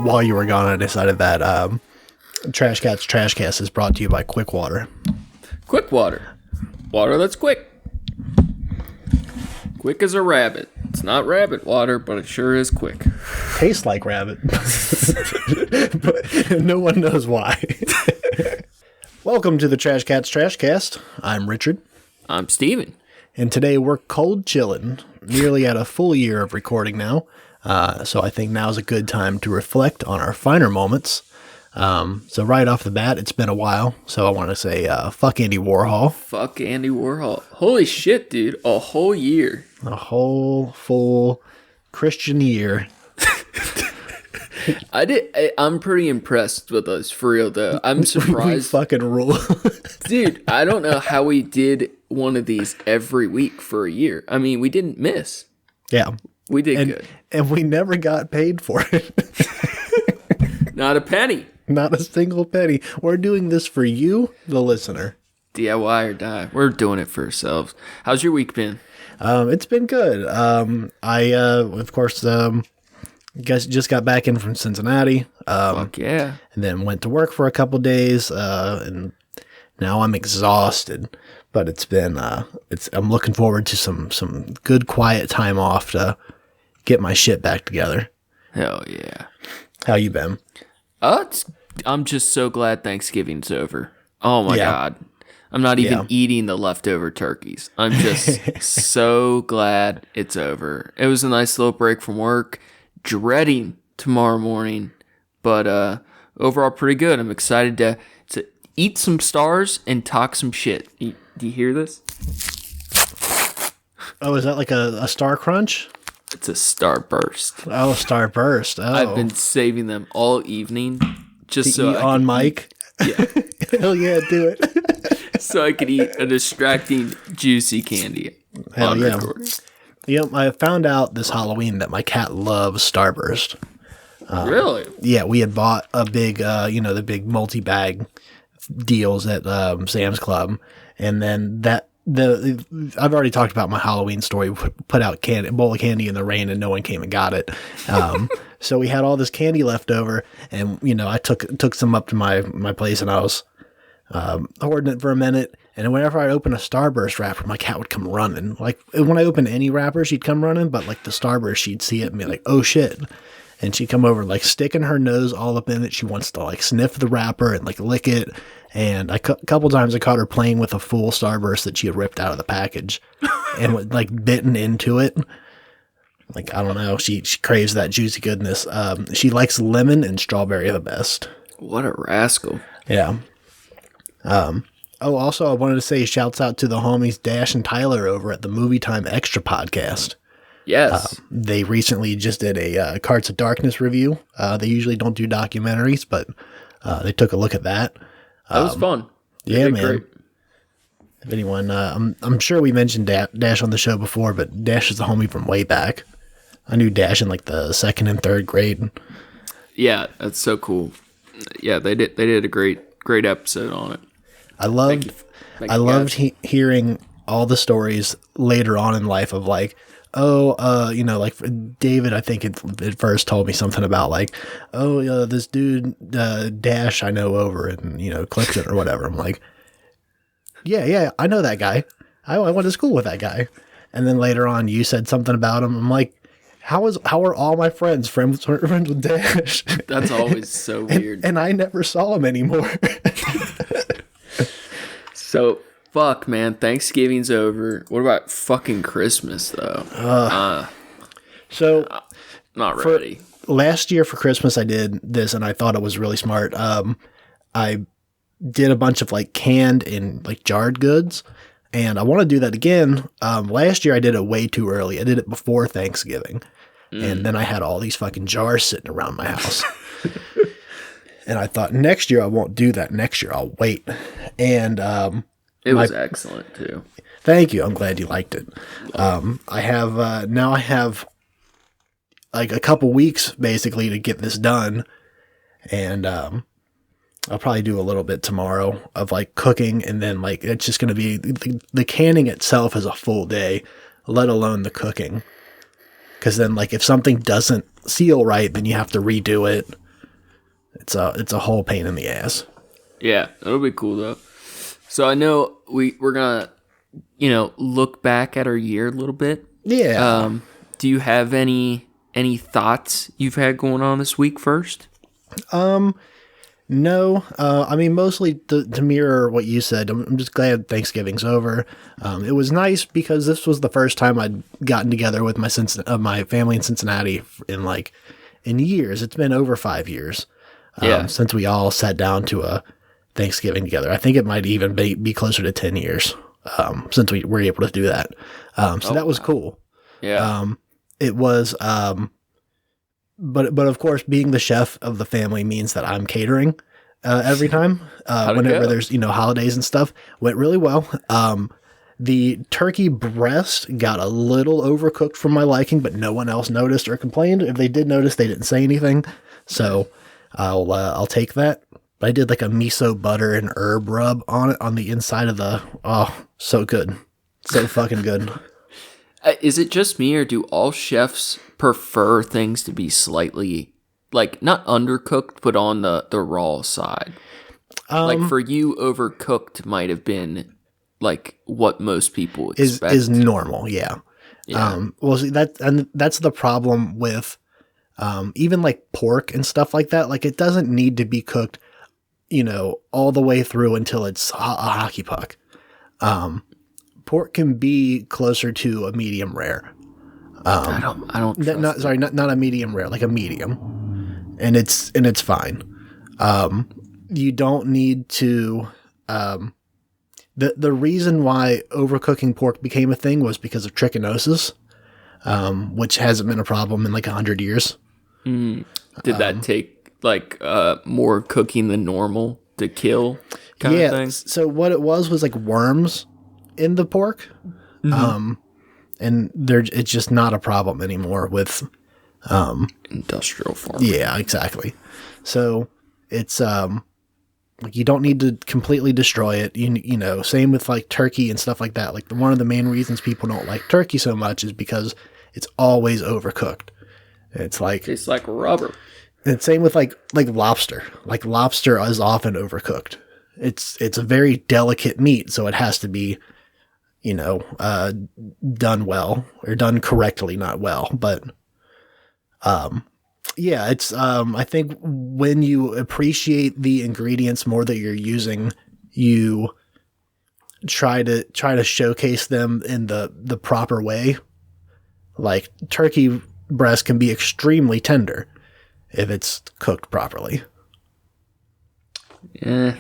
while you were gone, I decided that Trashcats is brought to you by Quick Water. Quick water. Water that's quick. Quick as a rabbit. It's not rabbit water, but it sure is quick. Tastes like rabbit. But no one knows why. Welcome to the Trashcats Trashcast. I'm Richard. I'm Steven. And today we're cold chilling, nearly at a full year of recording now. So I think now's a good time to reflect on our finer moments. So right off the bat, it's been a while. So I want to say, fuck Andy Warhol. Fuck Andy Warhol. Holy shit, dude. A whole year. A whole full Christian year. I'm pretty impressed with us, for real, though. I'm surprised. We fucking rule. Dude, I don't know how we did one of these every week for a year. I mean, we didn't miss. Yeah. We did good. And we never got paid for it. Not a penny. Not a single penny. We're doing this for you, the listener. DIY or die. We're doing it for ourselves. How's your week been? It's been good. Of course, guys just got back in from Cincinnati. Fuck yeah. And then went to work for a couple days. And now I'm exhausted. But it's been, I'm looking forward to some good quiet time off to get my shit back together. Hell yeah. How you been? I'm just so glad Thanksgiving's over. Oh my God. I'm not even eating the leftover turkeys. I'm just so glad it's over. It was a nice little break from work. Dreading tomorrow morning. But overall pretty good. I'm excited to eat some stars and talk some shit. Do you hear this? Oh, is that like a Star Crunch? It's a Starburst. Oh, Starburst. Oh. I've been saving them all evening just so eat on mic. Yeah. Hell yeah, do it. So I could eat a distracting, juicy candy. Hell yeah. You know, I found out this Halloween that my cat loves Starburst. Really? Yeah, we had bought a big, the big multi-bag deals at Sam's Club, and then I've already talked about my Halloween story. Put out a bowl of candy in the rain, and no one came and got it. So we had all this candy left over, and I took some up to my place, and I was hoarding it for a minute. And whenever I open a Starburst wrapper, my cat would come running. Like when I open any wrapper, she'd come running, but like the Starburst, she'd see it and be like, "Oh shit." And she'd come over, like, sticking her nose all up in it. She wants to, like, sniff the wrapper and, like, lick it. And a couple times I caught her playing with a full Starburst that she had ripped out of the package and, like, bitten into it. Like, I don't know. She craves that juicy goodness. She likes lemon and strawberry the best. What a rascal. Yeah. Also, I wanted to say shouts out to the homies Dash and Tyler over at the Movie Time Extra podcast. Yes. They recently just did a Carts of Darkness review. They usually don't do documentaries, but they took a look at that. That was fun. Yeah, man. Great. If anyone, I'm sure we mentioned Dash on the show before, but Dash is the homie from way back. I knew Dash in like the 2nd and 3rd grade. Yeah, that's so cool. Yeah, they did a great episode on it. I loved hearing all the stories later on in life of like, like David, I think it first told me something about like, this dude, Dash I know over in, Clifton or whatever. I'm like, yeah, I know that guy. I went to school with that guy. And then later on you said something about him. I'm like, how are all my friends friends with Dash? That's always so weird. And I never saw him anymore. So, fuck, man. Thanksgiving's over. What about fucking Christmas, though? Not ready. Last year for Christmas, I did this, and I thought it was really smart. I did a bunch of, like, canned and, like, jarred goods, and I want to do that again. Last year, I did it way too early. I did it before Thanksgiving, and then I had all these fucking jars sitting around my house. And I thought, next year, I won't do that. Next year, I'll wait. And it was excellent, too. Thank you. I'm glad you liked it. I have like a couple weeks, basically, to get this done. And I'll probably do a little bit tomorrow of, like, cooking. And then, like, it's just going to be, the canning itself is a full day, let alone the cooking. Because then, like, if something doesn't seal right, then you have to redo it. It's a whole pain in the ass. Yeah, that'll be cool though. So I know we're gonna, look back at our year a little bit. Yeah. Do you have any thoughts you've had going on this week first? No. I mean, mostly to mirror what you said. I'm just glad Thanksgiving's over. It was nice because this was the first time I'd gotten together with my family in Cincinnati in years. It's been over 5 years. Since we all sat down to a Thanksgiving together. I think it might even be closer to 10 years since we were able to do that. So that was cool. Yeah. It was, but of course, being the chef of the family means that I'm catering every time. Whenever there's holidays and stuff, went really well. The turkey breast got a little overcooked for my liking, but no one else noticed or complained. If they did notice, they didn't say anything. So I'll take that. But I did like a miso butter and herb rub on it on the inside of so good. So fucking good. Is it just me, or do all chefs prefer things to be slightly, not undercooked, but on the raw side? For you, overcooked might have been what most people expect. Is normal, yeah. Well, see, that's the problem with even pork and stuff like that. It doesn't need to be cooked, all the way through until it's a hockey puck. Pork can be closer to a medium rare. I don't. Not a medium rare, like a medium, and it's fine. You don't need to. The reason why overcooking pork became a thing was because of trichinosis, which hasn't been a problem in 100 years. Did that take more cooking than normal to kill kind of thing? So what it was worms in the pork. Mm-hmm. And it's just not a problem anymore with industrial farming. Yeah, exactly. So it's you don't need to completely destroy it. Same with turkey and stuff like that. One of the main reasons people don't like turkey so much is because it's always overcooked. It's tastes like rubber. And same with lobster. Lobster is often overcooked. It's a very delicate meat, so it has to be done well or done correctly, not well. But it's I think when you appreciate the ingredients more that you're using, you try to showcase them in the proper way. Turkey breast can be extremely tender if it's cooked properly. Yeah.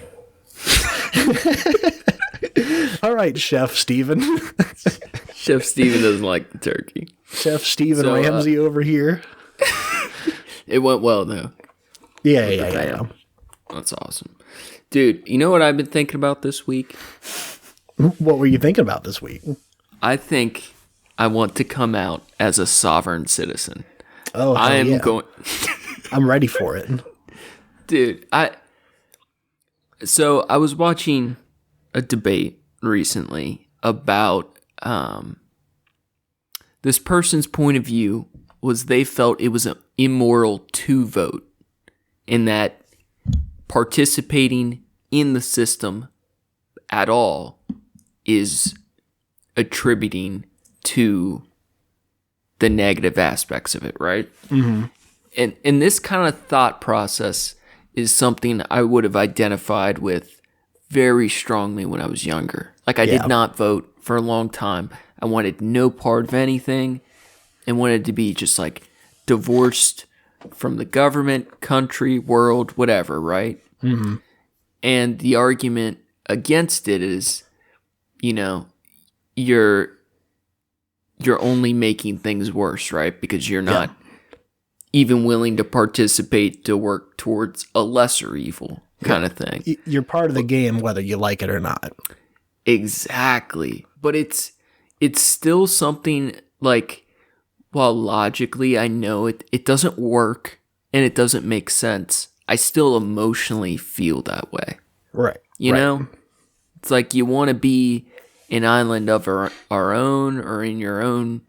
All right, Chef Steven. Chef Steven doesn't like the turkey. Chef Steven Ramsay over here. It went well, though. Yeah. That's awesome. Dude, you know what I've been thinking about this week? What were you thinking about this week? I think I want to come out as a sovereign citizen. Oh, I am going... I'm ready for it. Dude, So I was watching a debate recently about this person's point of view was they felt it was immoral to vote, in that participating in the system at all is attributing to the negative aspects of it, right? Mm-hmm. And this kind of thought process is something I would have identified with very strongly when I was younger. I did not vote for a long time. I wanted no part of anything and wanted to be just divorced from the government, country, world, whatever, right? Mm-hmm. And the argument against it is, you're only making things worse, right? Because you're not even willing to participate to work towards a lesser evil kind of thing. You're part of the game whether you like it or not. Exactly. But it's still something while logically I know it doesn't work and it doesn't make sense, I still emotionally feel that way. Right. You know? It's you want to be an island of our own or in your own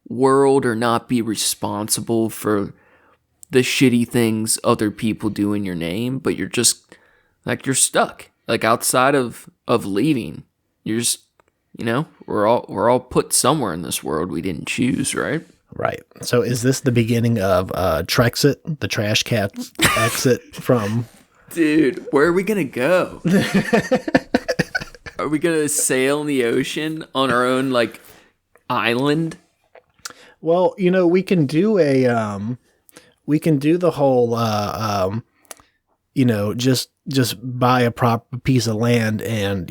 world, or not be responsible for the shitty things other people do in your name, but you're just like, you're stuck. Like outside of leaving, you're just, we're all put somewhere in this world we didn't choose, right? Right. So is this the beginning of Trexit, the Trashcats exit from? Dude, where are we gonna go? Are we gonna sail in the ocean on our own like island? Well, we can do the whole just buy a proper piece of land and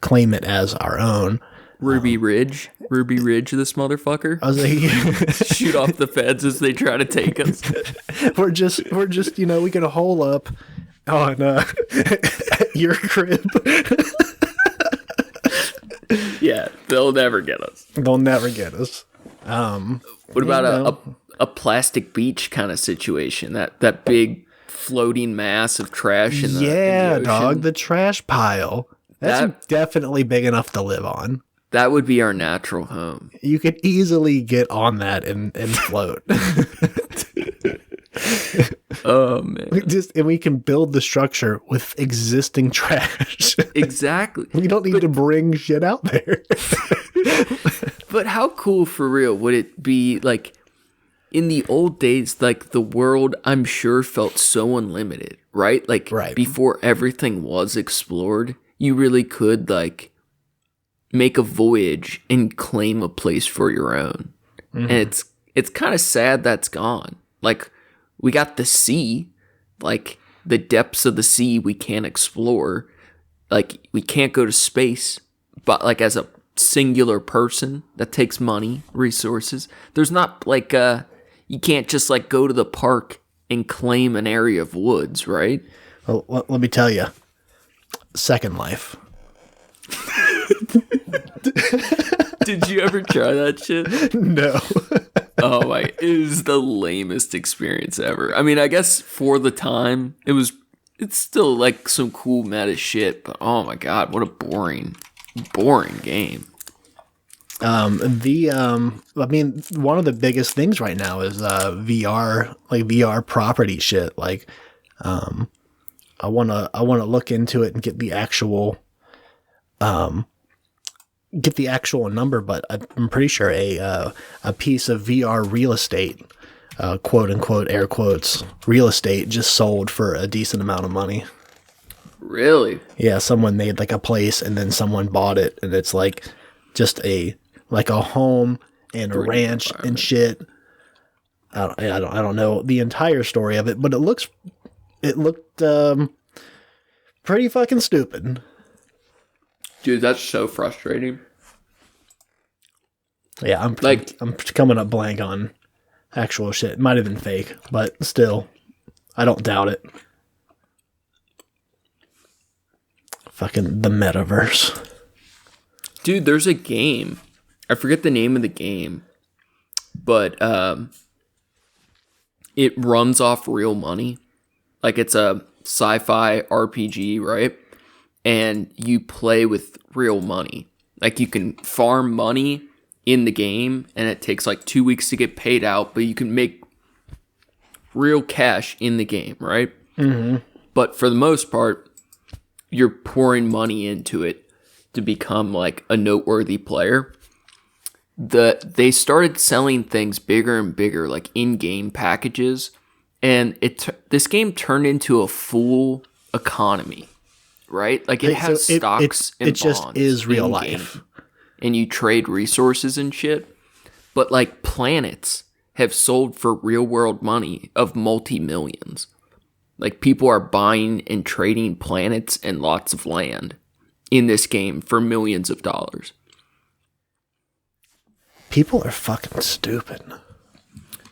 claim it as our own. Ruby Ridge, this motherfucker. I was like, shoot off the feds as they try to take us. we're just we can hole up on your crib. Yeah, they'll never get us. What about a plastic beach kind of situation? That big floating mass of trash in the ocean? Dog, the trash pile. That's definitely big enough to live on. That would be our natural home. You could easily get on that and float. Oh man! And we can build the structure with existing trash. Exactly. We don't need to bring shit out there. But how cool for real would it be? Like in the old days, like the world, I'm sure felt so unlimited, right? Like before everything was explored, you really could like make a voyage and claim a place for your own. Mm-hmm. And it's kind of sad that's gone. Like we got the sea, like the depths of the sea we can't explore. Like we can't go to space, but like as a singular person, that takes money, resources. There's not like you can't just like go to the park and claim an area of woods, right? Well, let me tell you, Second Life. Did you ever try that shit? No. Oh my, it is the lamest experience ever. I mean, I guess for the time, it's still like some cool meta shit, but oh my god, what a boring game. I mean, one of the biggest things right now is VR, like VR property shit. Like, I wanna look into it and get the actual number, but I'm pretty sure a piece of VR real estate, quote unquote, air quotes, real estate just sold for a decent amount of money. Really? Yeah, someone made like a place and then someone bought it, and it's like just a home and a ranch and shit. I don't know the entire story of it, but it looked pretty fucking stupid. Dude, that's so frustrating. Yeah, I'm coming up blank on actual shit. It might have been fake, but still, I don't doubt it. Fucking the metaverse. Dude, there's a game. I forget the name of the game, but it runs off real money. Like it's a sci-fi RPG, right? And you play with real money. Like you can farm money in the game, and it takes like 2 weeks to get paid out, but you can make real cash in the game, right? Mm-hmm. But for the most part, you're pouring money into it to become like a noteworthy player. They started selling things bigger and bigger, like in-game packages, and this game turned into a full economy. Right? Like it has stocks and bonds. It just is real life. And you trade resources and shit. But like planets have sold for real world money of multi-millions. Like people are buying and trading planets and lots of land in this game for millions of dollars. People are fucking stupid.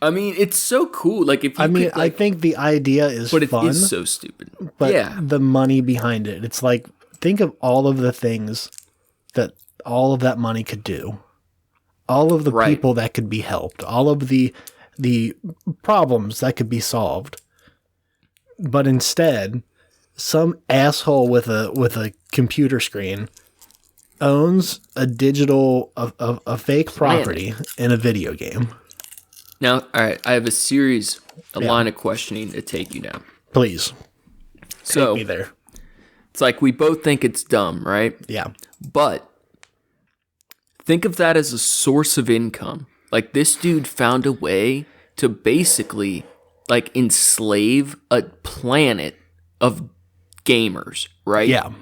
I mean, it's so cool. Like if you I think the idea is fun. But it is so stupid. But yeah. The money behind it. It's like, think of all of the things that all of that money could do. All of the people that could be helped. All of the problems that could be solved. But instead, some asshole with a computer screen owns a fake property in a video game. Now, all right, I have a line of questioning to take you down. Please. So, take me there. It's like we both think it's dumb, right? Yeah. But think of that as a source of income. Like, this dude found a way to basically, like, enslave a planet of gamers, right? Yeah.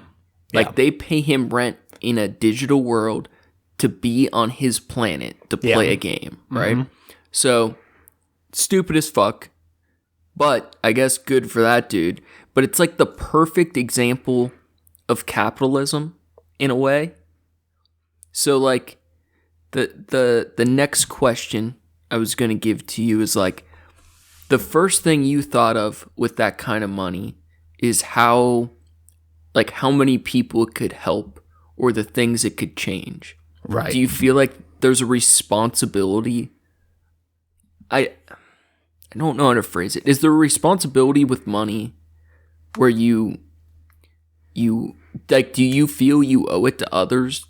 Like, they pay him rent in a digital world to be on his planet to play a game, right? Mm-hmm. So, stupid as fuck, but I guess good for that dude. But it's like the perfect example of capitalism in a way. So, like, the next question I was going to give to you is, like, the first thing you thought of with that kind of money is how many people it could help or the things it could change. Right. Do you feel like there's a responsibility? I don't know how to phrase it. Is there a responsibility with money where you like, do you feel you owe it to others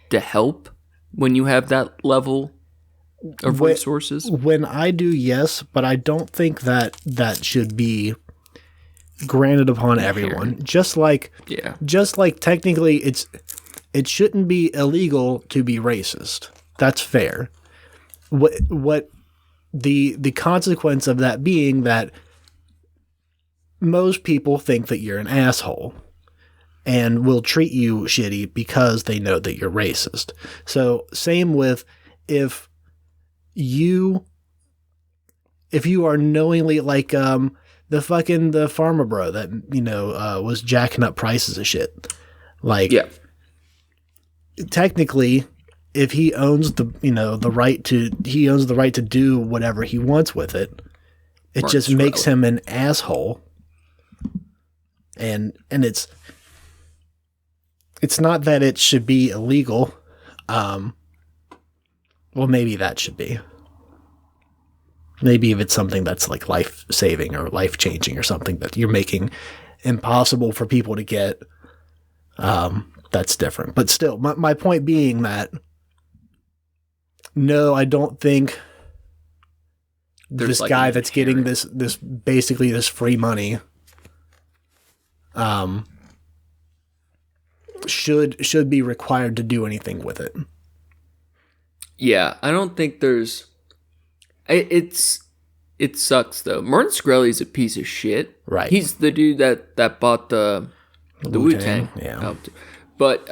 to help when you have that level of resources? When I do, yes, but I don't think that should be granted upon everyone. Just like technically it shouldn't be illegal to be racist. That's fair. What the consequence of that being that most people think that you're an asshole and will treat you shitty because they know that you're racist. So same with if you are knowingly like the farmer bro that was jacking up prices of shit. Like, yeah. Technically, if he owns the right to do whatever he wants with it, it just makes him an asshole. And it's not that it should be illegal. Well, maybe that should be. Maybe if it's something that's like life-saving or life-changing or something that you're making impossible for people to get, that's different. But still, my point being that, no, I don't think this guy that's getting this basically this free money should be required to do anything with it. Yeah, I don't think there's... It sucks, though. Martin Shkreli's a piece of shit. Right. He's the dude that bought the Wu-Tang. Yeah. But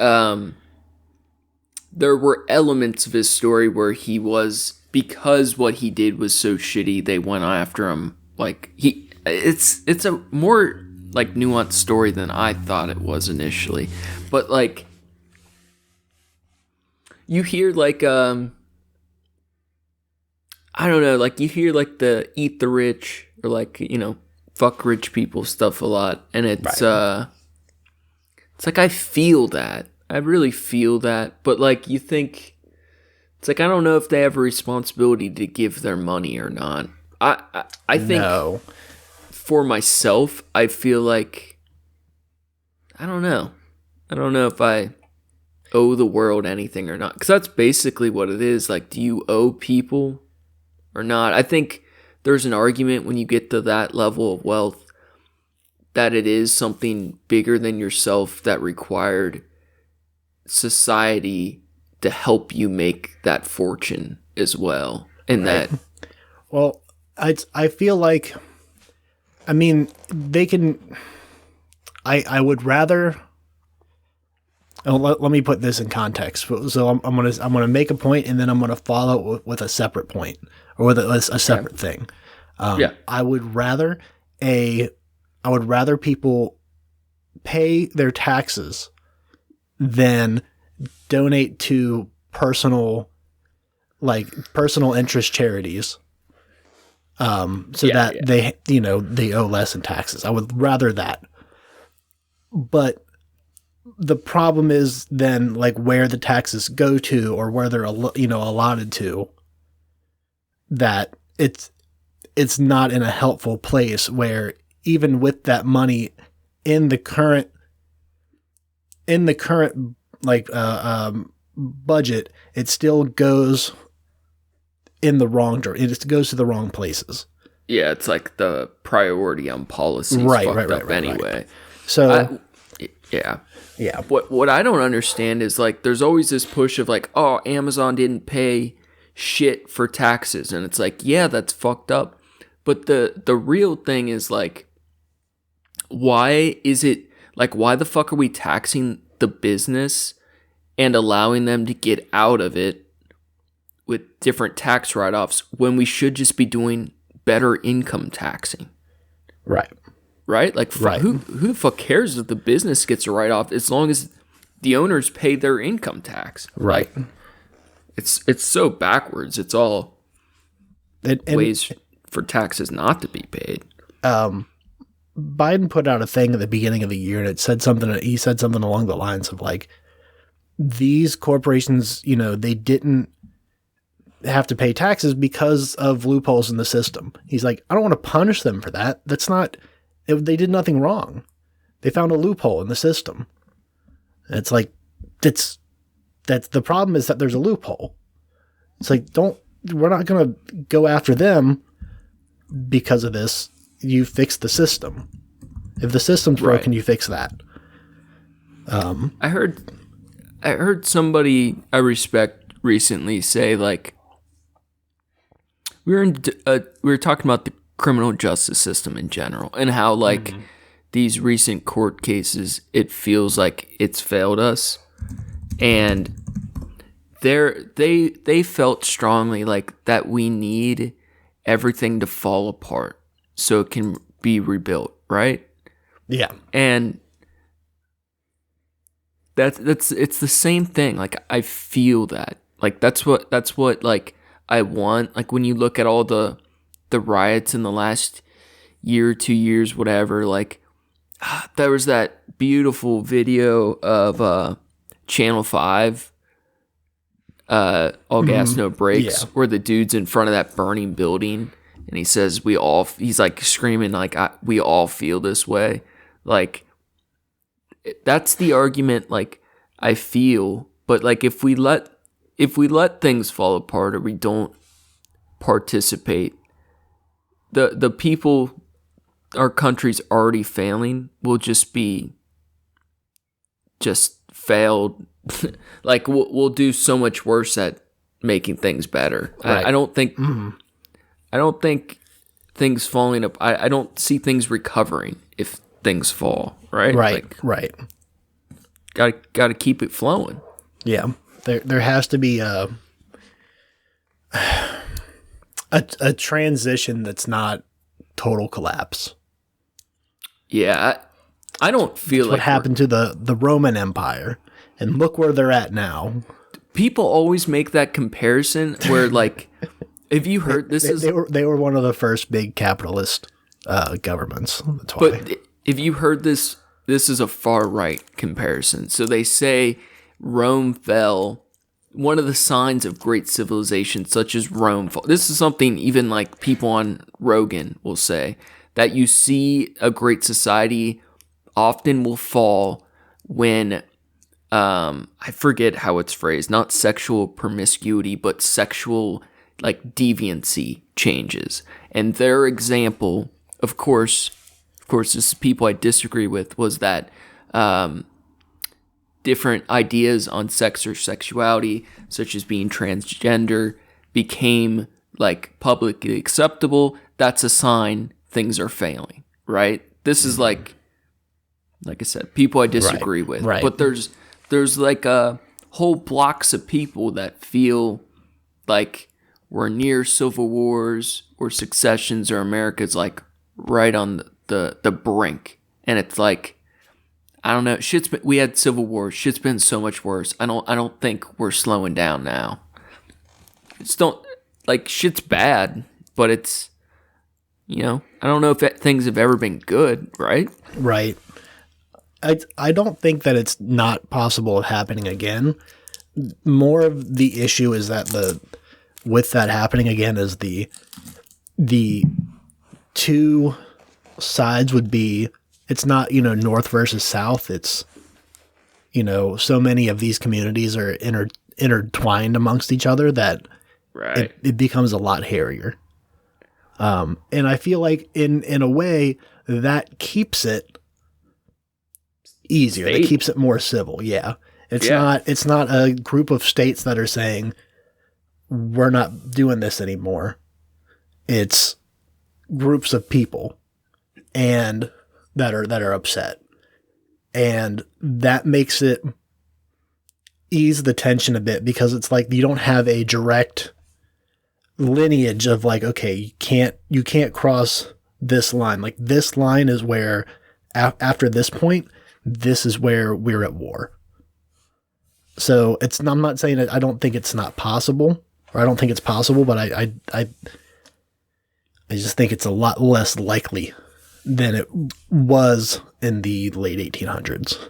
there were elements of his story where he was... Because what he did was so shitty, they went after him. Like, it's a more, like, nuanced story than I thought it was initially. But, like... You hear, like, I don't know, like, you hear, like, the eat the rich, or, like, fuck rich people stuff a lot, and it's, right. It's like, I feel that. I really feel that, but, like, you think, it's like, I don't know if they have a responsibility to give their money or not. I think, no. For myself, I feel like, I don't know if I owe the world anything or not, because that's basically what it is. Like, do you owe people or not? I think there's an argument when you get to that level of wealth that it is something bigger than yourself that required society to help you make that fortune as well. And right. That, well, I feel like, I mean, they can, I would rather. Oh, let me put this in context. So I'm gonna make a point, and then I'm gonna follow it with a separate point, or with a separate thing. I would rather people pay their taxes than donate to personal interest charities. That they owe less in taxes. I would rather that, but. The problem is then, like, where the taxes go to, or where they're allotted to, that it's not in a helpful place, where even with that money in the current budget, it still goes in the wrong direction. It goes to the wrong places. Yeah, it's like the priority on policy is fucked up anyway. So, yeah. Yeah. What I don't understand is like there's always this push of like, oh, Amazon didn't pay shit for taxes, and it's like, yeah, that's fucked up. But the real thing is like, why is it like, why the fuck are we taxing the business and allowing them to get out of it with different tax write-offs when we should just be doing better income taxing? Right? Like, who the fuck cares if the business gets a write-off as long as the owners pay their income tax? Right. Like, it's so backwards. It's all ways for taxes not to be paid. Biden put out a thing at the beginning of the year, and he said something along the lines of like, these corporations, they didn't have to pay taxes because of loopholes in the system. He's like, I don't want to punish them for that. That's not... They did nothing wrong. They found a loophole in the system. And it's like, that's the problem is that there's a loophole. It's like, we're not going to go after them because of this. You fix the system. If the system's broken, you fix that. I heard somebody I respect recently say like, we were talking about the criminal justice system in general and how like these recent court cases, it feels like it's failed us, and they felt strongly like that we need everything to fall apart so it can be rebuilt, right? Yeah. And it's the same thing. Like I feel that. Like that's what like I want. Like when you look at all the riots in the last year, 2 years, whatever, like there was that beautiful video of Channel 5, All Gas No Brakes, where the dude's in front of that burning building and he says he's like screaming like we all feel this way. Like that's the argument like I feel, but like if we let things fall apart or we don't participate, the people our country's already failing will just be failed. Like we'll do so much worse at making things better. Right. I don't think things falling up. I don't see things recovering if things fall. Right. Right. Got to keep it flowing. Yeah. There has to be a transition that's not total collapse. Yeah, I don't feel that's like what happened to the Roman Empire, and look where they're at now. People always make that comparison where, like, have you heard this? They were one of the first big capitalist governments. That's why. But if you heard this is a far right comparison. So they say Rome fell. One of the signs of great civilization, such as Rome, this is something even like people on Rogan will say, that you see a great society often will fall when, I forget how it's phrased, not sexual promiscuity, but sexual like deviancy changes. And their example, of course, this is people I disagree with, was that different ideas on sex or sexuality, such as being transgender, became like publicly acceptable. That's a sign things are failing, right? This is like I said, people I disagree with. Right. But there's like whole blocks of people that feel like we're near civil wars or successions or America's like right on the brink. And it's like, I don't know. We had civil wars. Shit's been so much worse. I don't think we're slowing down now. Shit's bad, but it's, I don't know if things have ever been good, right? Right. I don't think that it's not possible of happening again. More of the issue is that with that happening again is the two sides would be, it's not, North versus South. It's, so many of these communities are intertwined amongst each other that Right. it becomes a lot hairier. And I feel like in a way that keeps it easier. That keeps it more civil. Yeah. It's not a group of states that are saying we're not doing this anymore. It's groups of people and that are upset. And that makes it ease the tension a bit because it's like you don't have a direct lineage of like, okay, you can't cross this line. Like this line is where after this point, this is where we're at war. So I'm not saying that I don't think it's not possible or I don't think it's possible, but I just think it's a lot less likely than it was in the late 1800s.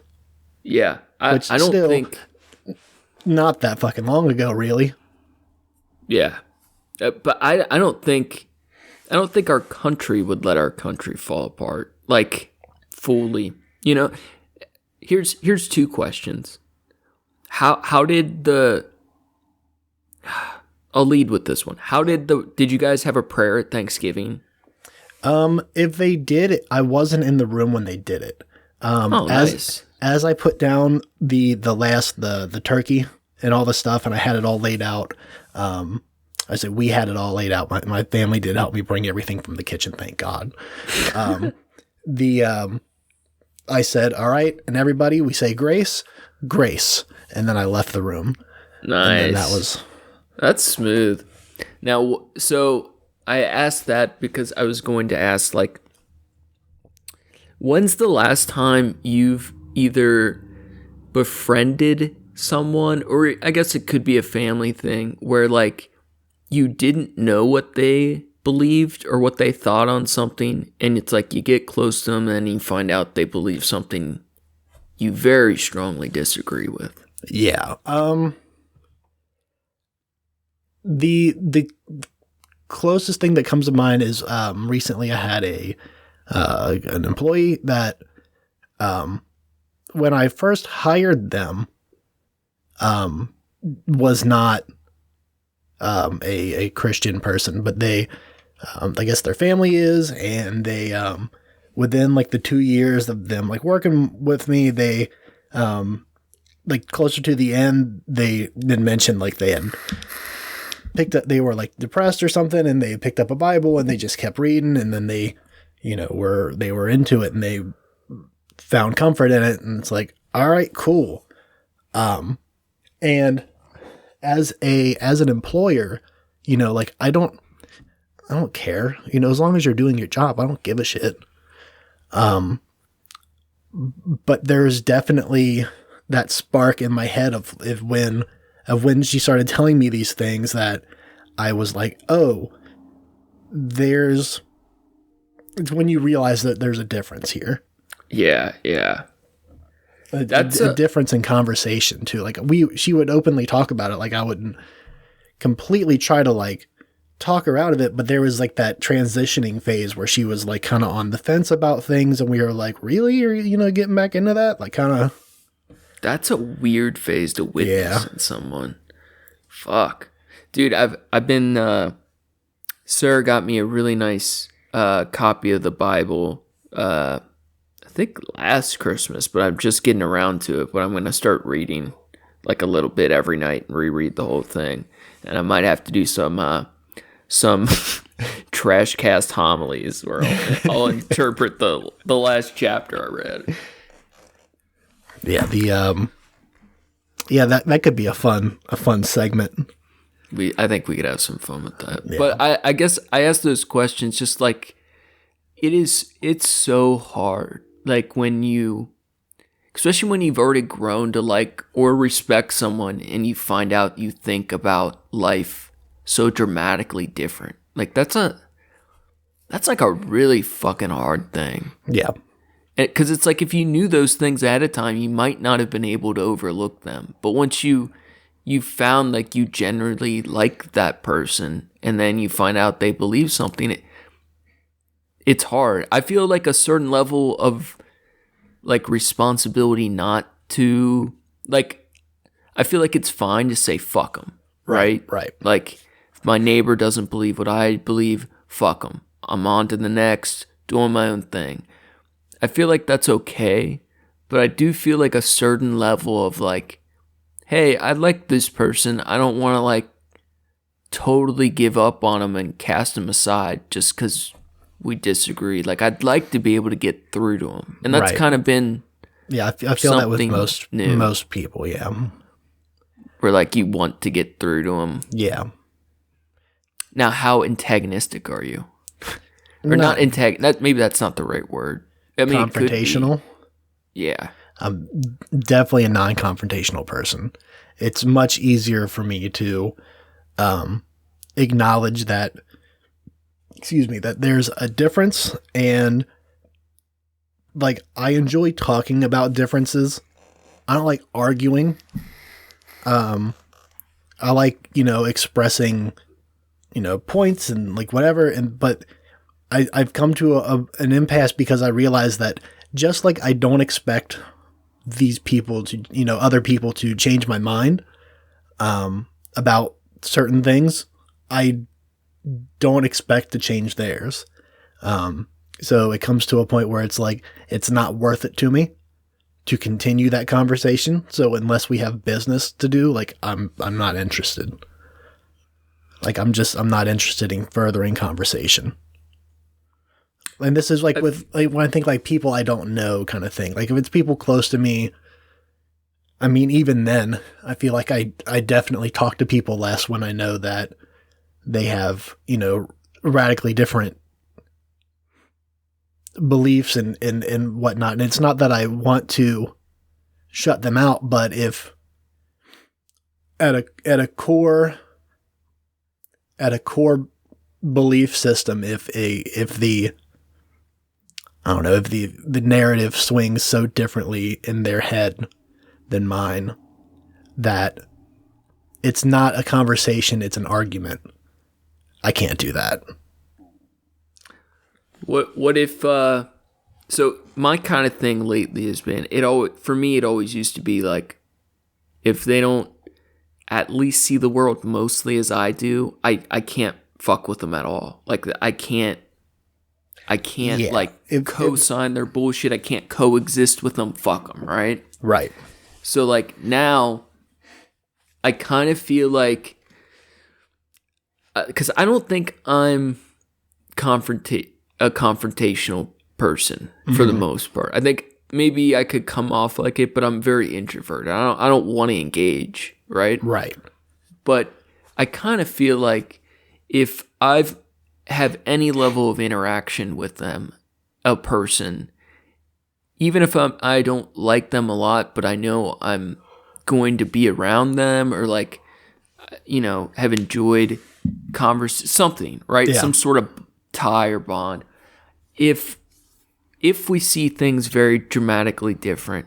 Yeah. I don't think not that fucking long ago, really. Yeah. But I don't think our country would let our country fall apart like fully. You know, here's two questions. How did I'll lead with this one. Did you guys have a prayer at Thanksgiving? If they did, I wasn't in the room when they did it. Nice. As I put down the turkey and all the stuff and I had it all laid out, I said we had it all laid out. My family did help me bring everything from the kitchen, thank God. I said, all right, and everybody, we say grace, and then I left the room. Nice. That's smooth. Now, so I asked that because I was going to ask, like, when's the last time you've either befriended someone, or I guess it could be a family thing, where, like, you didn't know what they believed or what they thought on something, and it's like you get close to them and you find out they believe something you very strongly disagree with? Yeah. The closest thing that comes to mind is recently I had an employee that when I first hired them was not a Christian person, but they I guess their family is, and they within like the 2 years of them like working with me, they like closer to the end they did mention like they had they were like depressed or something, and they picked up a Bible and they just kept reading, and then they were into it and they found comfort in it, and it's like, all right, cool. And as an employer, like I don't care, as long as you're doing your job, I don't give a shit. But there's definitely that spark in my head of when she started telling me these things that I was like, oh, it's when you realize that there's a difference here. Yeah. That's a difference in conversation too. Like she would openly talk about it. Like I wouldn't completely try to like talk her out of it, but there was like that transitioning phase where she was like kind of on the fence about things, and we were like, really? You're getting back into that? Like kind of. That's a weird phase to witness in someone. Fuck. Dude, I've been Sarah got me a really nice copy of the Bible I think last Christmas, but I'm just getting around to it. But I'm going to start reading like a little bit every night and reread the whole thing. And I might have to do some Trashcast homilies where I'll interpret the last chapter I read. Yeah, that could be a fun segment. I think we could have some fun with that. Yeah. But I guess I asked those questions just like it's so hard. Like especially when you've already grown to like or respect someone and you find out you think about life so dramatically different. Like that's like a really fucking hard thing. Yeah. Because it's like if you knew those things ahead of time, you might not have been able to overlook them. But once you found like you generally like that person, and then you find out they believe something, it's hard. I feel like a certain level of like responsibility not to like. I feel like it's fine to say fuck them, right? Right. Like my neighbor doesn't believe what I believe, fuck them. I'm on to the next, doing my own thing. I feel like that's okay, but I do feel like a certain level of like, hey, I like this person. I don't want to like totally give up on them and cast them aside just because we disagree. Like, I'd like to be able to get through to them. And that's kind of been I feel that with most people, yeah. Where like you want to get through to them. Yeah. Now, how antagonistic are you? Or not maybe that's not the right word. I mean, confrontational? Yeah. I'm definitely a non-confrontational person. It's much easier for me to acknowledge that there's a difference, and like I enjoy talking about differences. I don't like arguing. I like, expressing, points and like whatever, but I've come to an impasse because I realize that just like I don't expect these people to, other people to change my mind about certain things, I don't expect to change theirs. So it comes to a point where it's like, it's not worth it to me to continue that conversation. So unless we have business to do, like I'm not interested. Like I'm not interested in furthering conversation. And this is like with like when I think like people I don't know kind of thing. Like if it's people close to me, I mean, even then I feel like I definitely talk to people less when I know that they have, radically different beliefs and whatnot. And it's not that I want to shut them out, but if at a core belief system, if the narrative swings so differently in their head than mine, that it's not a conversation, it's an argument, I can't do that. What if so my kind of thing lately has been, it always used to be like, if they don't at least see the world mostly as I do, I can't fuck with them at all. Like I can't co-sign their bullshit. I can't coexist with them. Fuck them, right? Right. So like now I kind of feel like, because I don't think I'm a confrontational person for the most part. I think maybe I could come off like it, but I'm very introverted. I don't want to engage, right? Right. But I kind of feel like if I've have any level of interaction with them, a person, even if I don't like them a lot, but I know I'm going to be around them, or like, have enjoyed something, right? Yeah. Some sort of tie or bond. If we see things very dramatically different,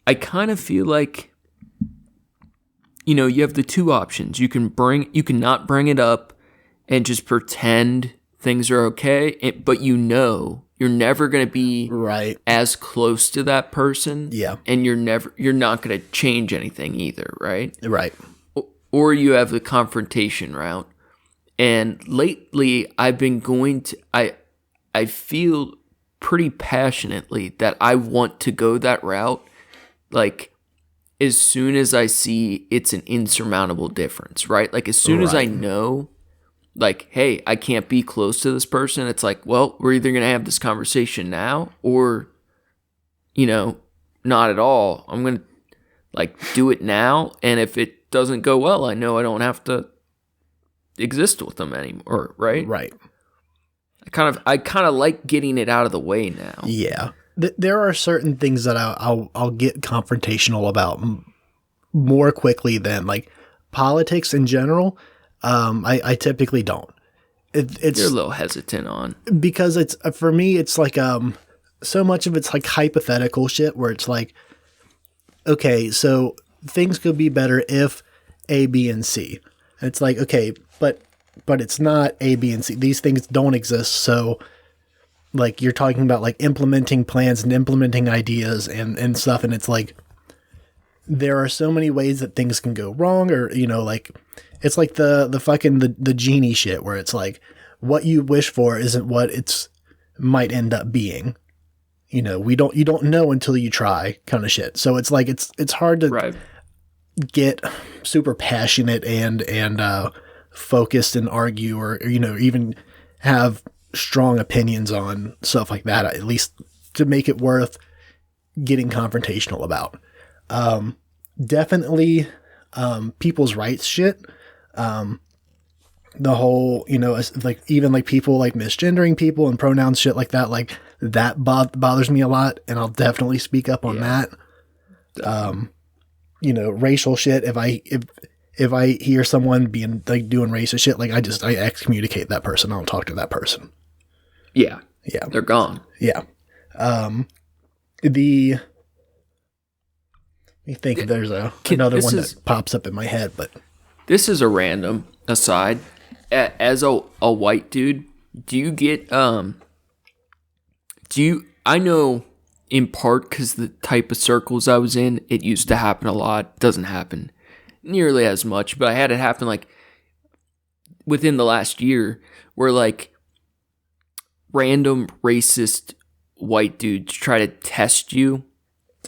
I kind of feel like, you have the two options. You can not bring it up and just pretend things are okay, but you're never going to be right as close to that person. Yeah. And you're not going to change anything either, right? Right. Or you have the confrontation route. And lately I've been I feel pretty passionately that I want to go that route. Like, as soon as I see it's an insurmountable difference, right? Like, as soon as I know, like, hey, I can't be close to this person, it's like, well, we're either going to have this conversation now or, not at all. I'm going to, like, do it now. And if it doesn't go well, I know I don't have to exist with them anymore, right? Right. I kind of like getting it out of the way now. Yeah. There are certain things that I'll get confrontational about more quickly than like politics in general. I typically don't. It's you're a little hesitant on, because it's, for me, it's like so much of it's like hypothetical shit where it's like, okay, so things could be better if A, B, and C. And it's like, okay, but it's not A, B, and C. These things don't exist. So like you're talking about like implementing plans and implementing ideas and stuff. And it's like, there are so many ways that things can go wrong, or, you know, like, it's like the fucking, the genie shit, where it's like, what you wish for isn't what it's might end up being. You know, you don't know until you try, kind of shit. So it's like, it's hard to get super passionate and focused and argue, or, you know, even have strong opinions on stuff like that, at least to make it worth getting confrontational about. Definitely, people's rights shit. The whole, you know, like, even like people like misgendering people and pronouns shit like that, like that bothers me a lot, and I'll definitely speak up on that. You know, racial shit. If I hear someone being like doing racist shit, like I excommunicate that person. I don't talk to that person. Yeah. Yeah. They're gone. Yeah. Let me think if there's another one that pops up in my head, but this is a random aside. As a white dude, do you get, I know in part because the type of circles I was in, it used to happen a lot. Doesn't happen nearly as much, but I had it happen like within the last year, where like random racist white dudes try to test you.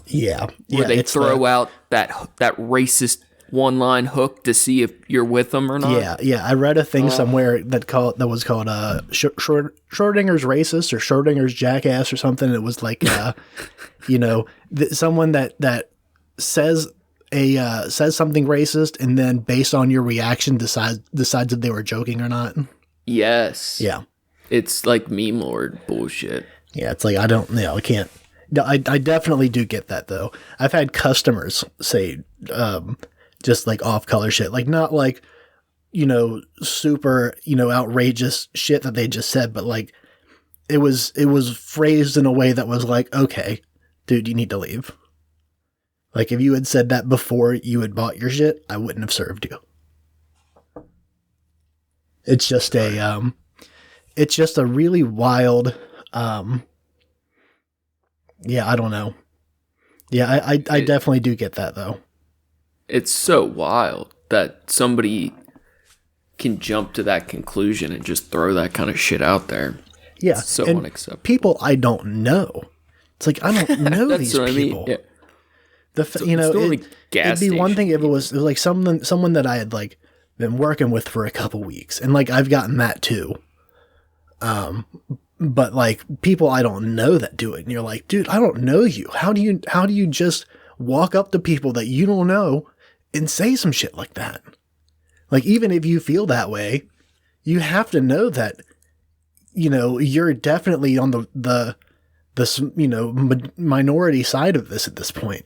Yeah. Where they throw out that racist one-line hook to see if you're with them or not. Yeah. I read a thing somewhere that was called Schrodinger's racist, or Schrodinger's jackass, or something. It was like, you know, someone that says something racist, and then based on your reaction decides if they were joking or not. Yes. Yeah. It's like meme lord bullshit. Yeah, it's like, I can't. I definitely do get that, though. I've had customers say, just like off-color shit, like not like, you know, super, you know, outrageous shit that they just said, but like it was phrased in a way that was like, okay, dude, you need to leave. Like, if you had said that before you had bought your shit, I wouldn't have served you. It's just a really wild, yeah, I don't know. Yeah, I definitely do get that, though. It's so wild that somebody can jump to that conclusion and just throw that kind of shit out there. Yeah. It's so unacceptable. People I don't know. It's like, I don't know these people. I mean. Yeah. You know, it'd be one thing if it was like someone that I had like been working with for a couple weeks, and like I've gotten that too. But like people I don't know that do it, and you're like, dude, I don't know you. How do you just walk up to people that you don't know and say some shit like that? Like, even if you feel that way, you have to know that, you know, you're definitely on the you know, minority side of this at this point.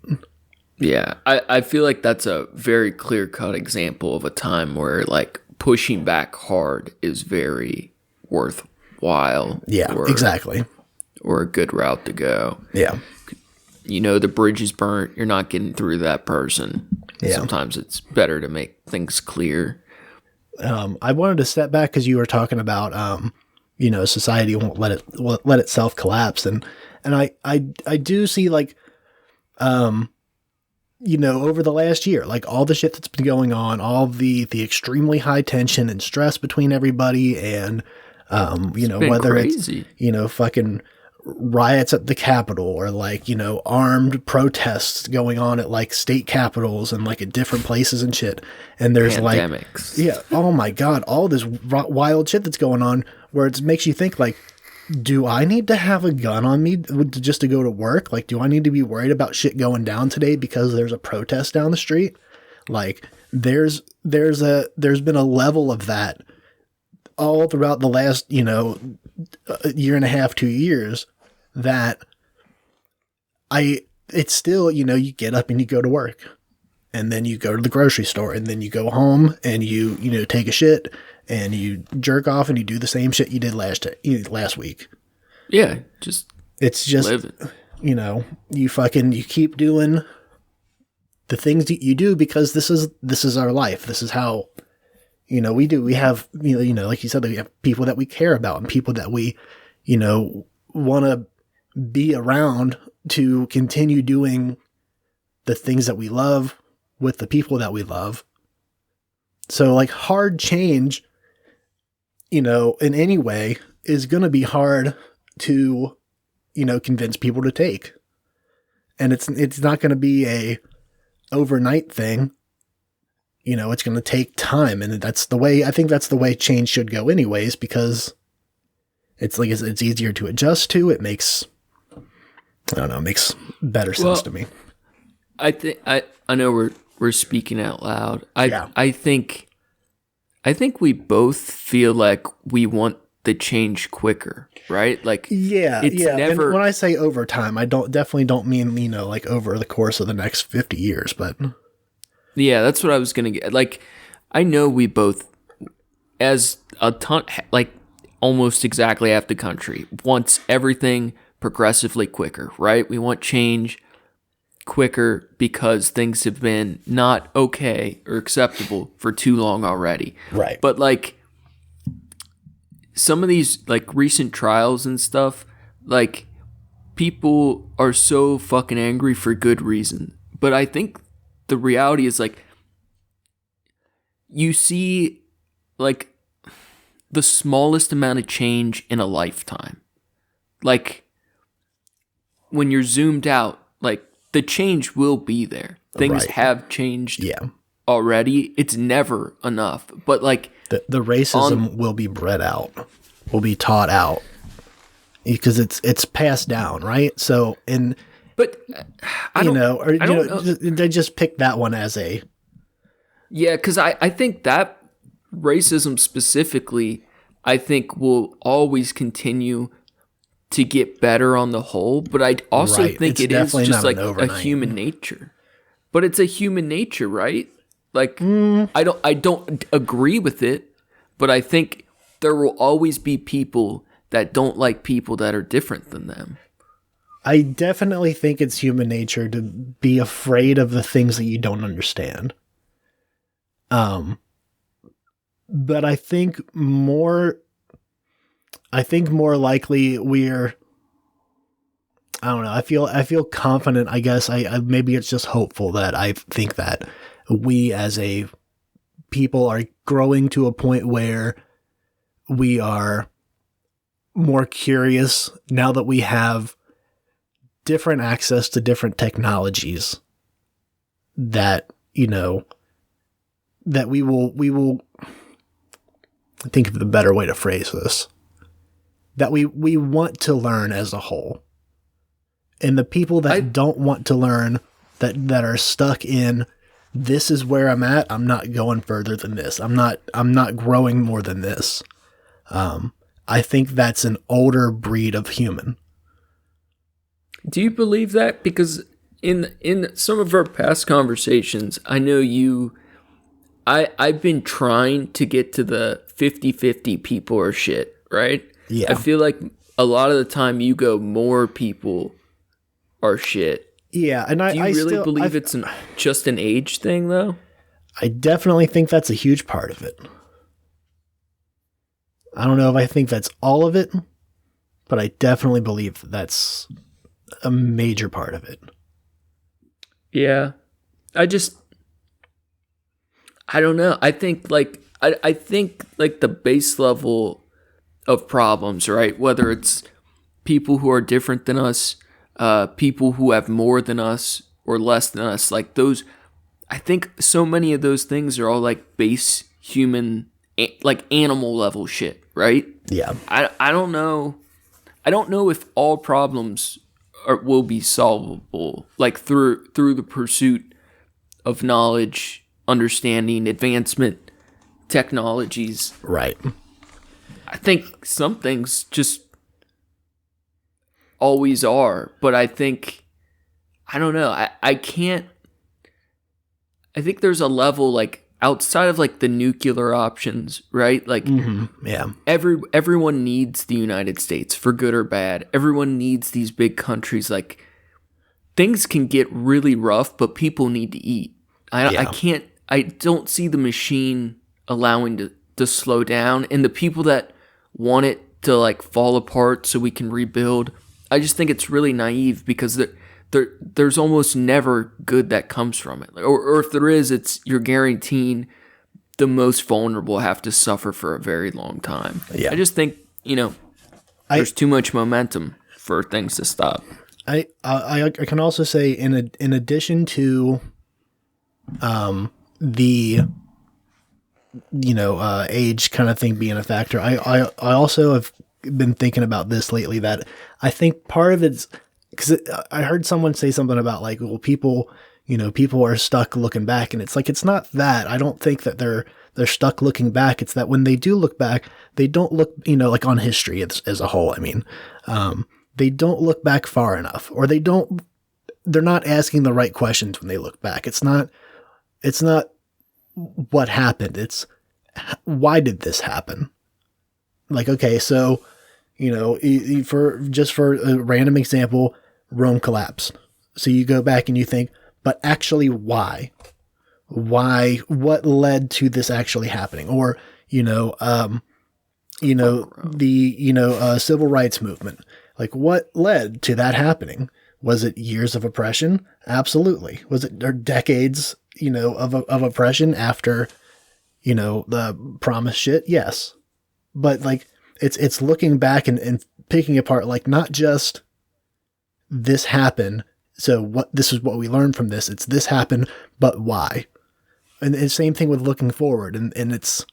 Yeah, I feel like that's a very clear-cut example of a time where like pushing back hard is very worthwhile. Yeah, exactly. Or a good route to go. Yeah. You know, the bridge is burnt. You're not getting through that person. Yeah. Sometimes it's better to make things clear. I wanted to step back because you were talking about, you know, society won't let itself collapse, and I do see like, you know, over the last year, like all the shit that's been going on, all the extremely high tension and stress between everybody, and you know, whether crazy. It's, you know, fucking riots at the Capitol, or like, you know, armed protests going on at like state capitals and like at different places and shit. And there's pandemics. Like, yeah, oh my God, all this wild shit that's going on, where it makes you think like, do I need to have a gun on me just to go to work? Like, do I need to be worried about shit going down today because there's a protest down the street? Like, there's been a level of that all throughout the last, you know, year and a half, 2 years, that it's still, you know, you get up and you go to work, and then you go to the grocery store, and then you go home and you know, take a shit, and you jerk off, and you do the same shit you did last week. Yeah, it's just living. You know, you keep doing the things that you do because this is our life. This is how, you know, we do. We have, you know, like you said, we have people that we care about, and people that we, you know, want to be around to continue doing the things that we love with the people that we love. So like hard change, you know, in any way is going to be hard to, you know, convince people to take. And it's not going to be a overnight thing. You know, it's going to take time, and that's the way, I think that's the way change should go anyways, because it's like, it's easier to adjust to. It makes, I don't know, it makes better sense to me. I think, I know we're speaking out loud. I think we both feel like we want the change quicker, right? Like, it's never. And when I say over time, I definitely don't mean, you know, like over the course of the next 50 years, but yeah, that's what I was gonna get. Like, I know we both, as a ton, like almost exactly half the country wants everything progressively quicker, right? We want change quicker because things have been not okay or acceptable for too long already. Right. But like some of these like recent trials and stuff, like people are so fucking angry for good reason. But I think the reality is like you see like the smallest amount of change in a lifetime. Like when you're zoomed out, like the change will be there. Things have changed already. It's never enough. But like the racism will be bred out, will be taught out, because it's passed down, right? So but I don't know. They just picked that one as a because I think that racism specifically, I think will always continue to get better on the whole, but I also think it is just like a human nature. But it's a human nature, right? Like I don't agree with it, but I think there will always be people that don't like people that are different than them. I definitely think it's human nature to be afraid of the things that you don't understand. But I think more likely we're, I don't know, I feel confident, I guess. I maybe it's just hopeful that I think that we as a people are growing to a point where we are more curious now that we have different access to different technologies, that, you know, that we will think of the better way to phrase this, that we want to learn as a whole. And the people that don't want to learn, that are stuck in, this is where I'm at, I'm not going further than this, I'm not growing more than this. I think that's an older breed of human. Do you believe that? Because in some of our past conversations, I know I've been trying to get to the 50-50 people or shit, right? Yeah. I feel like a lot of the time you go more people are shit. Yeah, and do you really believe it's just an age thing, though? I definitely think that's a huge part of it. I don't know if I think that's all of it, but I definitely believe that's a major part of it. Yeah. I don't know. I think like the base level of problems, right? Whether it's people who are different than us, people who have more than us or less than us, like those, I think so many of those things are all like base human, like animal level shit, right? Yeah. I don't know. I don't know if all problems will be solvable, like through the pursuit of knowledge, understanding, advancement, technologies. Right. I think some things just always are, but I think, I don't know, I can't, I think there's a level like outside of like the nuclear options, right? Like, yeah, everyone needs the United States for good or bad. Everyone needs these big countries. Like, things can get really rough, but people need to eat. I don't see the machine allowing to slow down, and the people that want it to like fall apart so we can rebuild, I just think it's really naive, because there's almost never good that comes from it. Or if there is, you're guaranteeing the most vulnerable have to suffer for a very long time. Yeah. I just think, there's too much momentum for things to stop. I can also say in addition to the age kind of thing being a factor, I also have been thinking about this lately, that I think part of it's because I heard someone say something about like, well, people are stuck looking back, and it's like, it's not that. I don't think that they're stuck looking back. It's that when they do look back, they don't look, like on history as a whole. I mean, they don't look back far enough, or they're not asking the right questions when they look back. It's not what happened. It's why did this happen? Like, okay, so, for a random example, Rome collapsed. So you go back and you think, but actually why? What led to this actually happening? Or, the civil rights movement. Like, what led to that happening? Was it years of oppression? Absolutely. Was it decades, of oppression after, the promised shit? Yes. But like, it's looking back and picking apart, like, not just this happened, so this is what we learned from this. It's this happened, but why? And the same thing with looking forward. And it's,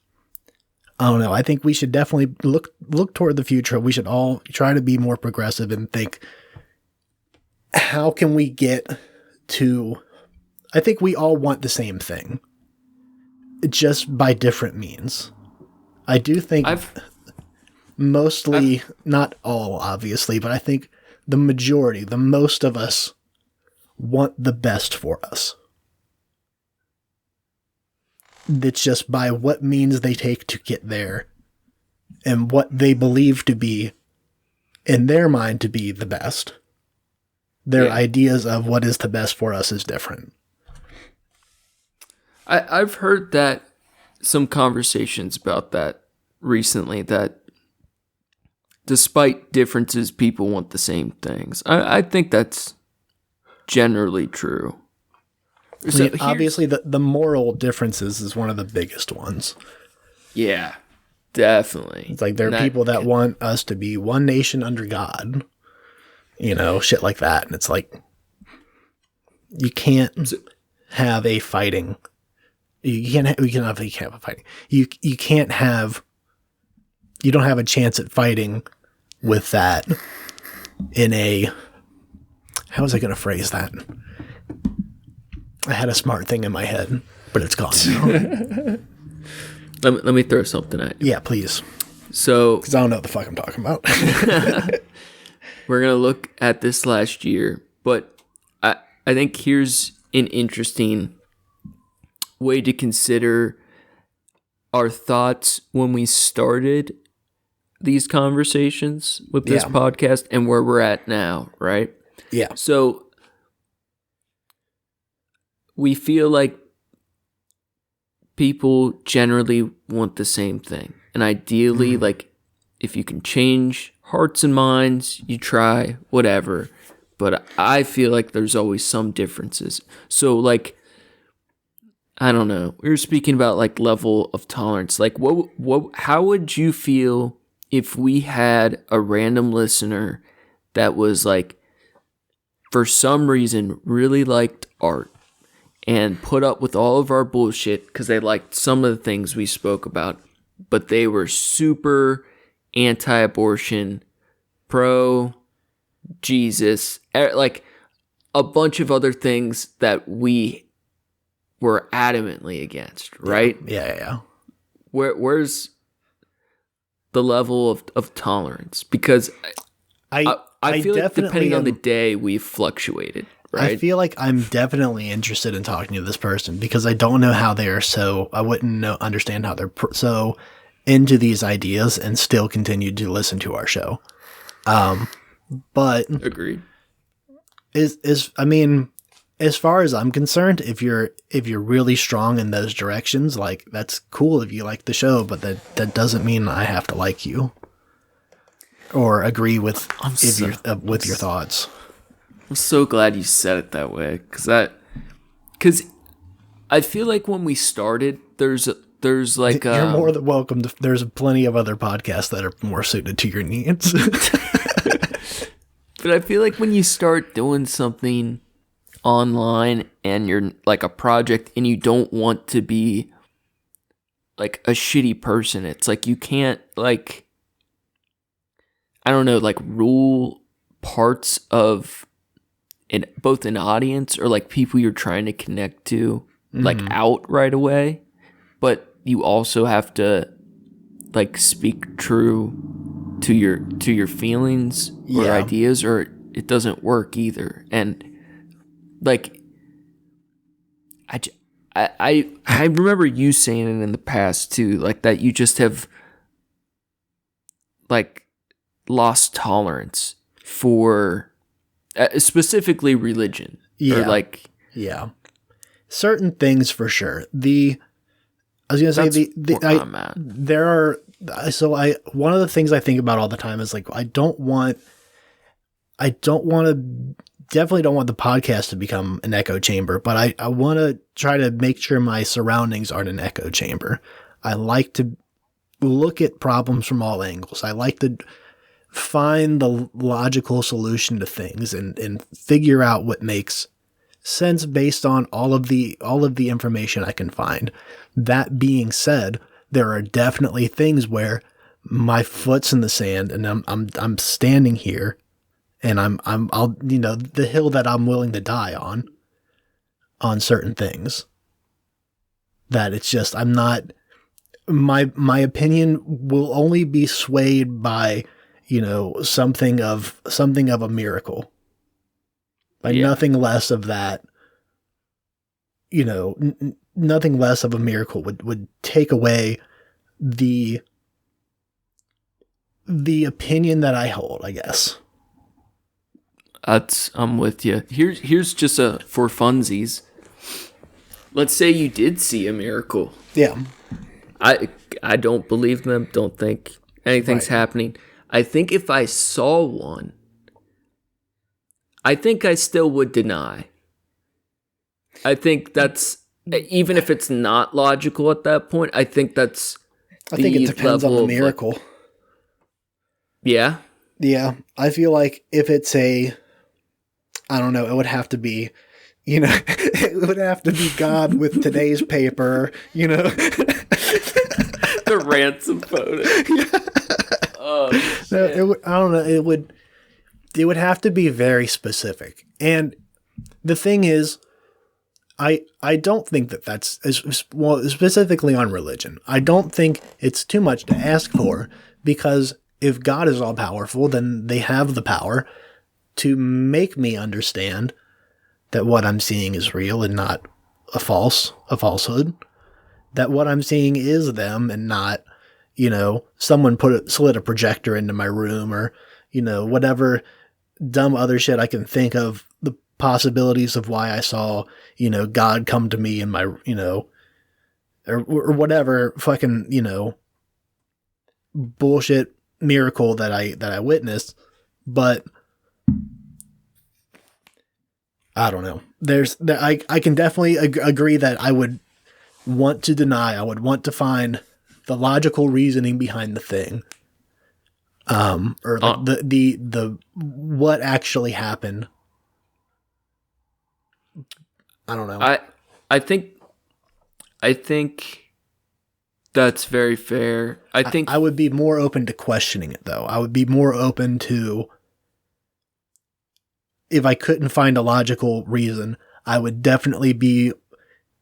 I don't know. I think we should definitely look toward the future. We should all try to be more progressive and think, how can we get to, I think we all want the same thing, just by different means. I do think mostly, not all obviously, but I think the majority, the most of us want the best for us. It's just by what means they take to get there and what they believe to be, in their mind, to be the best. Their ideas of what is the best for us is different. I've heard that some conversations about that recently, that despite differences, people want the same things. I think that's generally true. So obviously, the moral differences is one of the biggest ones. Yeah, definitely. It's like there are people that want us to be one nation under God, shit like that. And it's like, you can't have a fighting. You can't have a fighting. You don't have a chance at fighting with that in a, how was I going to phrase that? I had a smart thing in my head, but it's gone now. Let me throw something at you. Yeah, please. So, because I don't know what the fuck I'm talking about. We're going to look at this last year, but I think here's an interesting way to consider our thoughts when we started these conversations with this podcast and where we're at now, right? Yeah. So we feel like people generally want the same thing. And ideally, like, if you can change hearts and minds, you try, whatever. But I feel like there's always some differences. So, like, I don't know. We were speaking about, like, level of tolerance. Like, how would you feel if we had a random listener that was, like, for some reason, really liked art and put up with all of our bullshit because they liked some of the things we spoke about, but they were super anti-abortion, pro-Jesus, like a bunch of other things that we were adamantly against, right? Yeah. Where's the level of tolerance? Because I feel like depending on the day, we've fluctuated. Right? I feel like I'm definitely interested in talking to this person because I don't know how they are I wouldn't understand how they're so into these ideas and still continue to listen to our show. But agreed. I mean, as far as I'm concerned, if you're really strong in those directions, like, that's cool if you like the show, but that doesn't mean I have to like you or agree with your thoughts. I'm so glad you said it that way, because I feel like when we started, there's like You're more than welcome. There's plenty of other podcasts that are more suited to your needs. But I feel like when you start doing something online and you're like a project and you don't want to be like a shitty person, it's like you can't like, I don't know, like rule parts of both an audience or like people you're trying to connect to like out right away, but you also have to like speak true to your feelings or ideas, or it doesn't work either. And like I remember you saying it in the past too, like that you just have like lost tolerance for specifically religion. Or like certain things for sure. I was gonna say there are. So one of the things I think about all the time is like I definitely don't want the podcast to become an echo chamber, but I want to try to make sure my surroundings aren't an echo chamber. I like to look at problems from all angles. I like to find the logical solution to things and figure out what makes sense based on all of the information I can find. That being said, there are definitely things where my foot's in the sand and I'm standing here and I'll the hill that I'm willing to die on certain things. That it's just I'm not my opinion will only be swayed by something of a miracle. Like nothing less of that, nothing less of a miracle would take away the opinion that I hold, I guess. I'm with you. Here's just for funsies. Let's say you did see a miracle. Yeah. I don't believe them. Don't think anything's happening. I think if I saw one, I think I still would deny. I think that's, even if it's not logical at that point, I think that's I think it depends on the miracle. Like, yeah? Yeah. I feel like if it's I don't know, it would have to be, it would have to be God with today's paper, The ransom photo. Oh, no, I don't know. It would have to be very specific. And the thing is, I don't think that's well, specifically on religion. I don't think it's too much to ask for, because if God is all powerful, then they have the power to make me understand that what I'm seeing is real and not a falsehood. That what I'm seeing is them and not, someone slid a projector into my room or, whatever dumb other shit I can think of, the possibilities of why I saw, God come to me in my, or whatever fucking, bullshit miracle that I witnessed. But I don't know. I can definitely agree that I would want to deny. I would want to find the logical reasoning behind the thing, or like the what actually happened. I don't know. I think that's very fair. I would be more open to questioning it, though. I would be more open to, if I couldn't find a logical reason, I would definitely be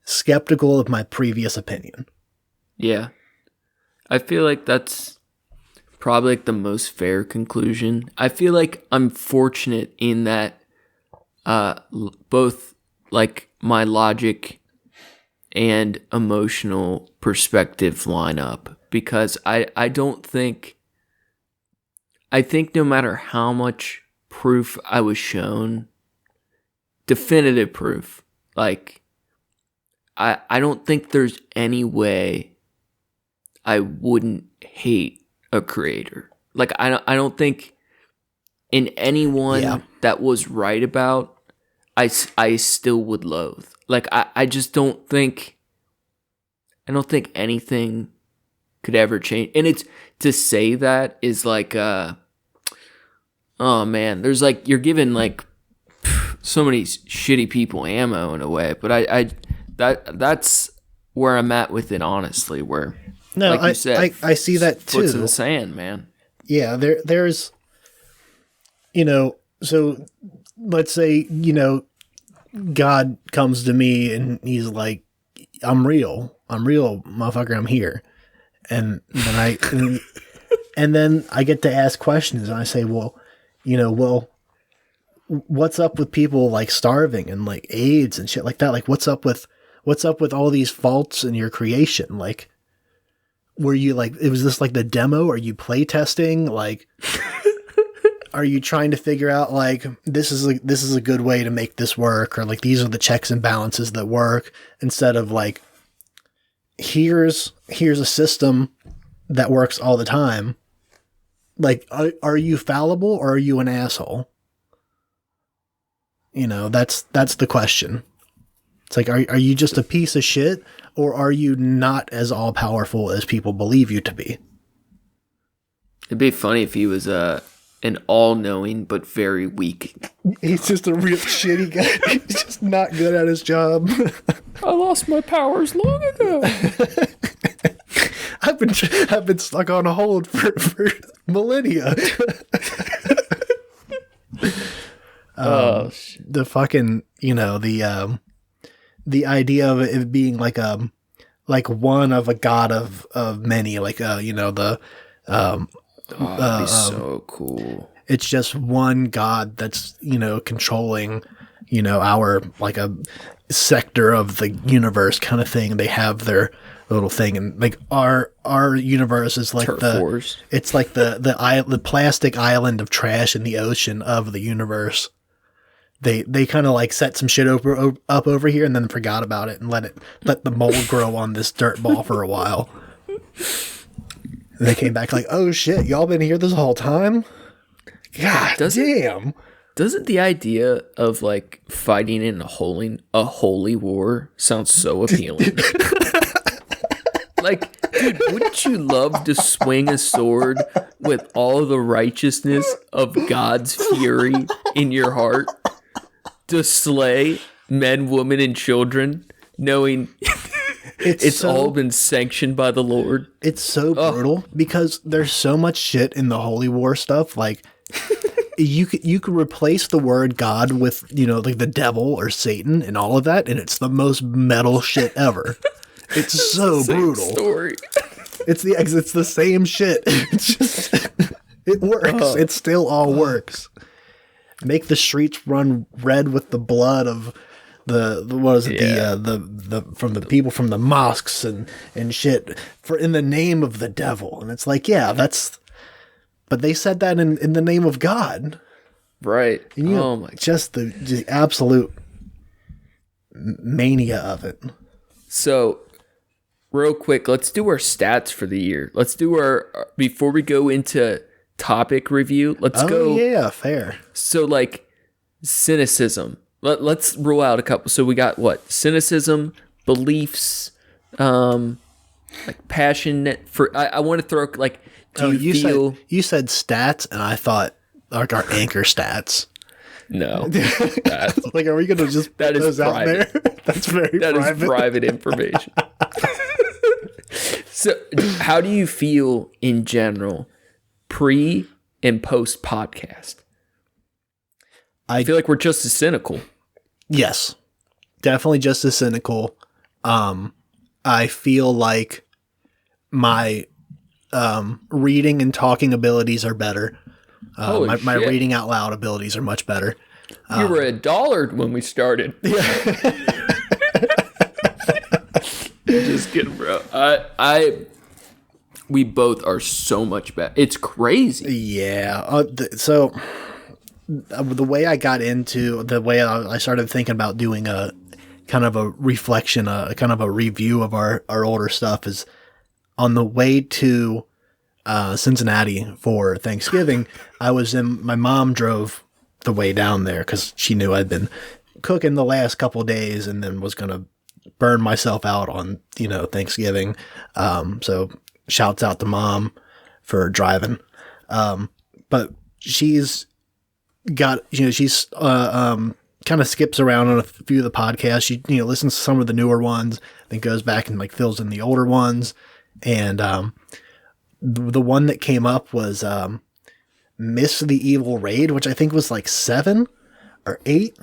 skeptical of my previous opinion. Yeah. I feel like that's probably like the most fair conclusion. I feel like I'm fortunate in that both like my logic and emotional perspective line up, because I think no matter how much proof I was shown, definitive proof, like I don't think there's any way I wouldn't hate a creator. Like I don't think in anyone that was right about, I still would loathe. Like, I just don't think, anything could ever change. And it's, to say that is like, oh man, there's like, you're giving like so many shitty people ammo in a way, but that's where I'm at with it, honestly, where, no, like you said, I see that too. Foot's in the sand, man. Yeah, there's, so let's say, God comes to me and he's like, I'm real, motherfucker, I'm here. And then and then I get to ask questions and I say, well, what's up with people like starving and like AIDS and shit like that? Like, what's up with all these faults in your creation? Like, were you like, was this like the demo? Are you play testing? Like, are you trying to figure out like, this is a good way to make this work? Or like, these are the checks and balances that work, instead of like, here's a system that works all the time. Like, are you fallible or are you an asshole? That's the question. It's like, are you just a piece of shit, or are you not as all powerful as people believe you to be? It'd be funny if he was an all-knowing but very weak. He's just a real shitty guy. He's just not good at his job. I lost my powers long ago. I've been stuck on hold for millennia. The fucking, the idea of it being like one of a god of many, like that'd be so cool. It's just one god that's controlling our, like, a sector of the universe kind of thing. They have their little thing, and like our universe is like it's like the plastic island of trash in the ocean of the universe. They kind of like set some shit up over here and then forgot about it and let the mold grow on this dirt ball for a while. And they came back like, oh shit, y'all been here this whole time? God damn. Doesn't the idea of like fighting in a holy war sound so appealing? Like, dude, wouldn't you love to swing a sword with all the righteousness of God's fury in your heart to slay men, women, and children, knowing it's all been sanctioned by the Lord? It's so brutal because there's so much shit in the holy war stuff. Like, you could replace the word God with, like the devil or Satan and all of that, and it's the most metal shit ever. It's so brutal. Story. It's the same shit. It's just, it works. It still all works. Make the streets run red with the blood of the from the people from the mosques and shit, for in the name of the devil. And it's like, yeah, but they said that in the name of God. Right. And just the absolute mania of it. So, real quick, let's do our stats for the year. Let's do before we go into topic review, let's go. Yeah, fair. So, like, cynicism. Let's rule out a couple. So we got what? Cynicism, beliefs, like passion for. I want to throw like. You said stats, and I thought like our anchor stats. No, like, are we going to just put those out there? That's very private. That is private information. So, how do you feel in general, pre and post podcast? I feel like we're just as cynical. Yes, definitely just as cynical. I feel like my reading and talking abilities are better. My reading out loud abilities are much better. You were $1 when we started. Yeah. Just kidding, bro. We both are so much better. It's crazy. Yeah. So the way I got into the way I started thinking about doing a kind of a reflection, kind of a review of our older stuff is on the way to Cincinnati for Thanksgiving, my mom drove the way down there because she knew I'd been cooking the last couple days and then was going to burn myself out on, Thanksgiving. So shouts out to mom for driving. But she's got, she's, kind of skips around on a few of the podcasts. She, listens to some of the newer ones, then goes back and like fills in the older ones. And, the one that came up was, Miss the Evil Raid, which I think was like 7 or 8.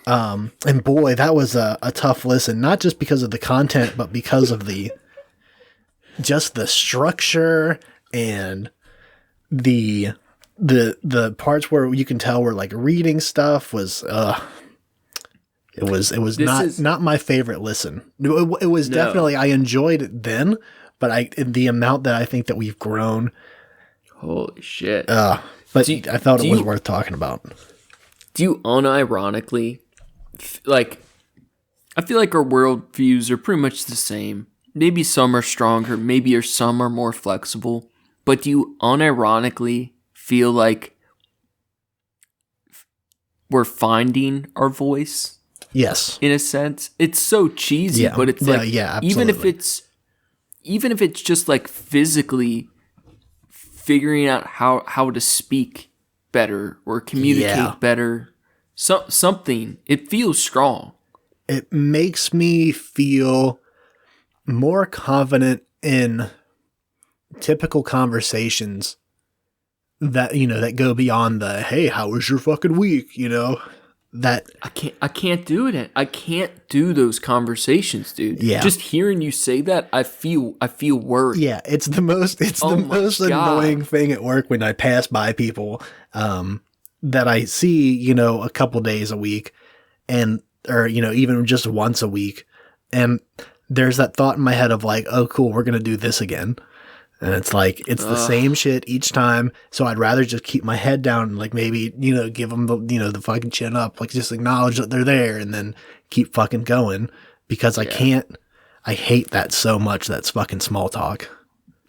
And boy, that was a tough listen, not just because of the content, but because of just the structure and the parts where you can tell we're like reading stuff was, it was not my favorite listen. It was definitely, I enjoyed it then, but the amount that I think that we've grown. Holy shit. But I thought it was worth talking about. Do you unironically, like, I feel like our worldviews are pretty much the same. Maybe some are stronger, maybe some are more flexible, but do you unironically feel like we're finding our voice? Yes. In a sense. It's so cheesy, but it's like, even if it's just like physically figuring out how to speak better or communicate better, something, it feels strong. It makes me feel more confident in typical conversations that, that go beyond the, hey, how was your fucking week? That I can't do it. I can't do those conversations, dude. Yeah. Just hearing you say that, I feel worried. Yeah, it's the most annoying thing at work when I pass by people that I see, a couple days a week or even just once a week. And there's that thought in my head of like, oh, cool, we're going to do this again. And it's like, it's the same shit each time. So I'd rather just keep my head down and like maybe, give them the fucking chin up, like just acknowledge that they're there and then keep fucking going because I hate that so much. That's fucking small talk.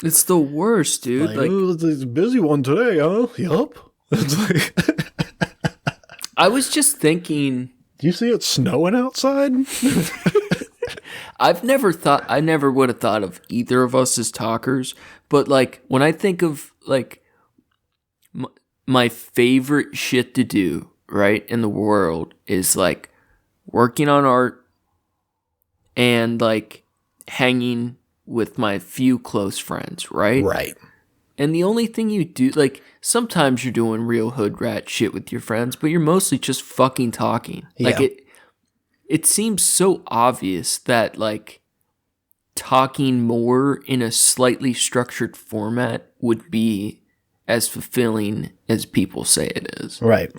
It's the worst, dude. Like oh, it's a busy one today, huh? Yup. It's like, I was just thinking. Do you see it snowing outside? I never would have thought of either of us as talkers, but like when I think of like my favorite shit to do, right, in the world is like working on art and like hanging with my few close friends, right? Right. And the only thing you do, like sometimes you're doing real hood rat shit with your friends, but you're mostly just fucking talking. Yeah. Like it seems so obvious that like talking more in a slightly structured format would be as fulfilling as people say it is. Right.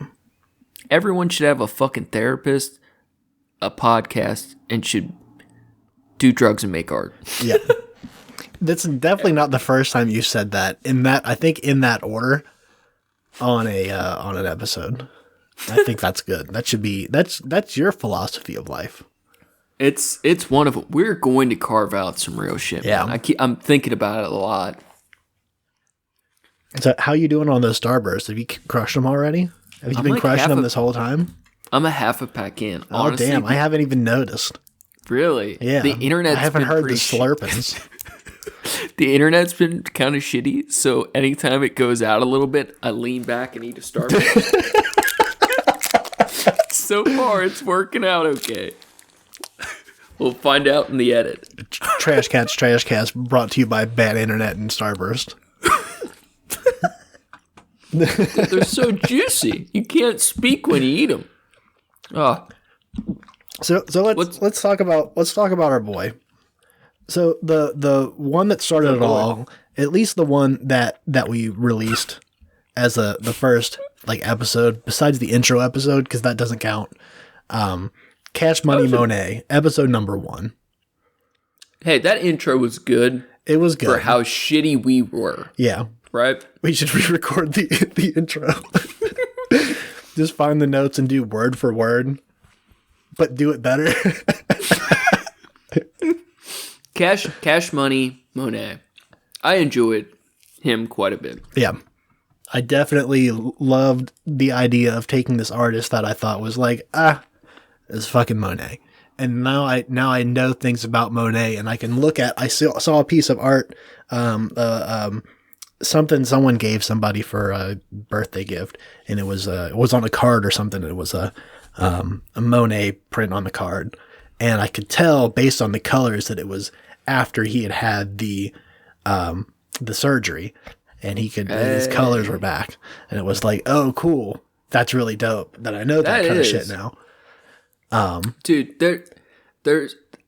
Everyone should have a fucking therapist, a podcast, and should do drugs and make art. Yeah. That's definitely not the first time you said that. I think in that order on an episode. I think that's good. That should be that's your philosophy of life. It's one of them. We're going to carve out some real shit. Yeah, man. I'm thinking about it a lot. So, how you doing on those Starbursts? Have you crushed them already? Have you been like crushing them this whole time? I'm a half a pack in. Oh damn! I haven't even noticed. Really? Yeah. The internet's I haven't been heard the pretty slurpings. The internet's been kind of shitty, so anytime it goes out a little bit, I lean back and eat a Starburst. So far, it's working out okay. We'll find out in the edit. Trashcats brought to you by bad internet and Starburst. They're so juicy. You can't speak when you eat them. Oh. So let's talk about our boy. So the one that started it all, at least the one that we released as the first like episode, besides the intro episode, because that doesn't count. Cash Money Monet, episode number 1. Hey, that intro was good. It was good for how shitty we were. Yeah, right. We should re-record the intro. Just find the notes and do word for word, but do it better. Cash Money Monet. I enjoy it. him quite a bit. Yeah. I definitely loved the idea of taking this artist that I thought was like, it's fucking Monet. And now I know things about Monet, and I can look at, I saw a piece of art, something someone gave somebody for a birthday gift, and it was on a card or something. It was a Monet print on the card, and I could tell based on the colors that it was after he had the surgery, and his colors were back, and it was like, oh, cool, that's really dope. That I know that kind of shit now. Dude,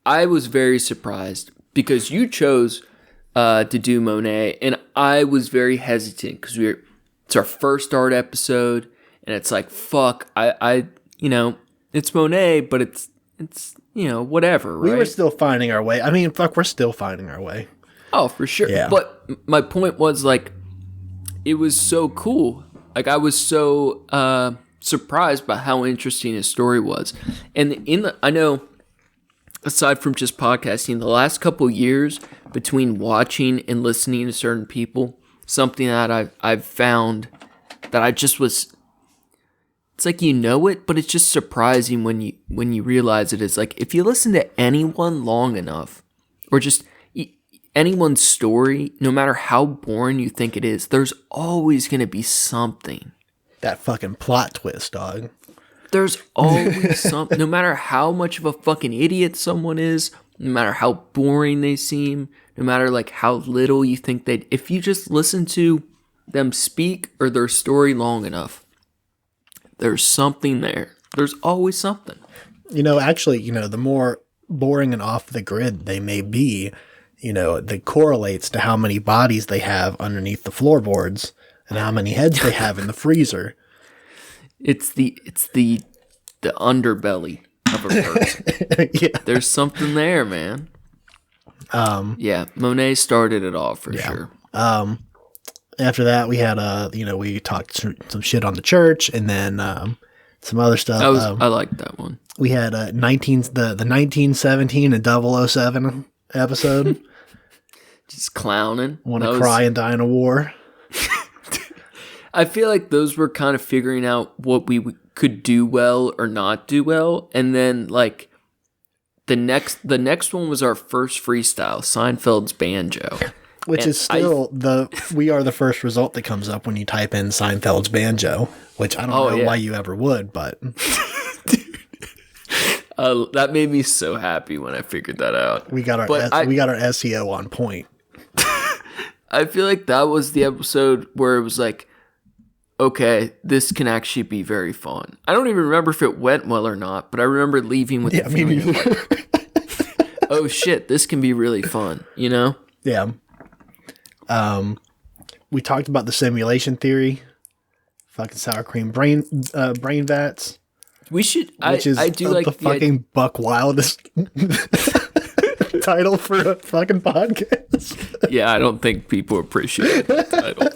I was very surprised because you chose to do Monet, and I was very hesitant because it's our first art episode, and it's like, fuck, I it's Monet, but it's whatever, right? We were still finding our way. I mean, fuck, we're still finding our way. Oh, for sure. Yeah. But my point was, like, it was so cool. Like, I was so surprised by how interesting his story was. And I know, aside from just podcasting, the last couple years between watching and listening to certain people, something that I've found that I just was, it's like, it, but it's just surprising when you realize it is like, if you listen to anyone long enough, or just anyone's story, no matter how boring you think it is, there's always going to be something. That fucking plot twist, dog. There's always something. No matter how much of a fucking idiot someone is, no matter how boring they seem, no matter like how little you think if you just listen to them speak or their story long enough, there's something there. There's always something. Actually, the more boring and off the grid they may be, that correlates to how many bodies they have underneath the floorboards and how many heads they have in the freezer. It's the underbelly of a person. Yeah. There's something there, man. Monet started it all for sure. After that, we had we talked some shit on the church, and then some other stuff. I liked that one. We had the 1917 and 007 episode. Just clowning. Want to cry and die in a war. I feel like those were kind of figuring out what we could do well or not do well, and then like the next one was our first freestyle, Seinfeld's Banjo, which is still we are the first result that comes up when you type in Seinfeld's Banjo, which I don't know why you ever would, but that made me so happy when I figured that out. We got our SEO on point. I feel like that was the episode where it was like, okay, this can actually be very fun. I don't even remember if it went well or not, but I remember leaving with the feeling like, oh shit, this can be really fun, Yeah. We talked about the simulation theory, fucking sour cream brain vats. We should. I do like the fucking Buck Wildest title for a fucking podcast. Yeah, I don't think people appreciate that title.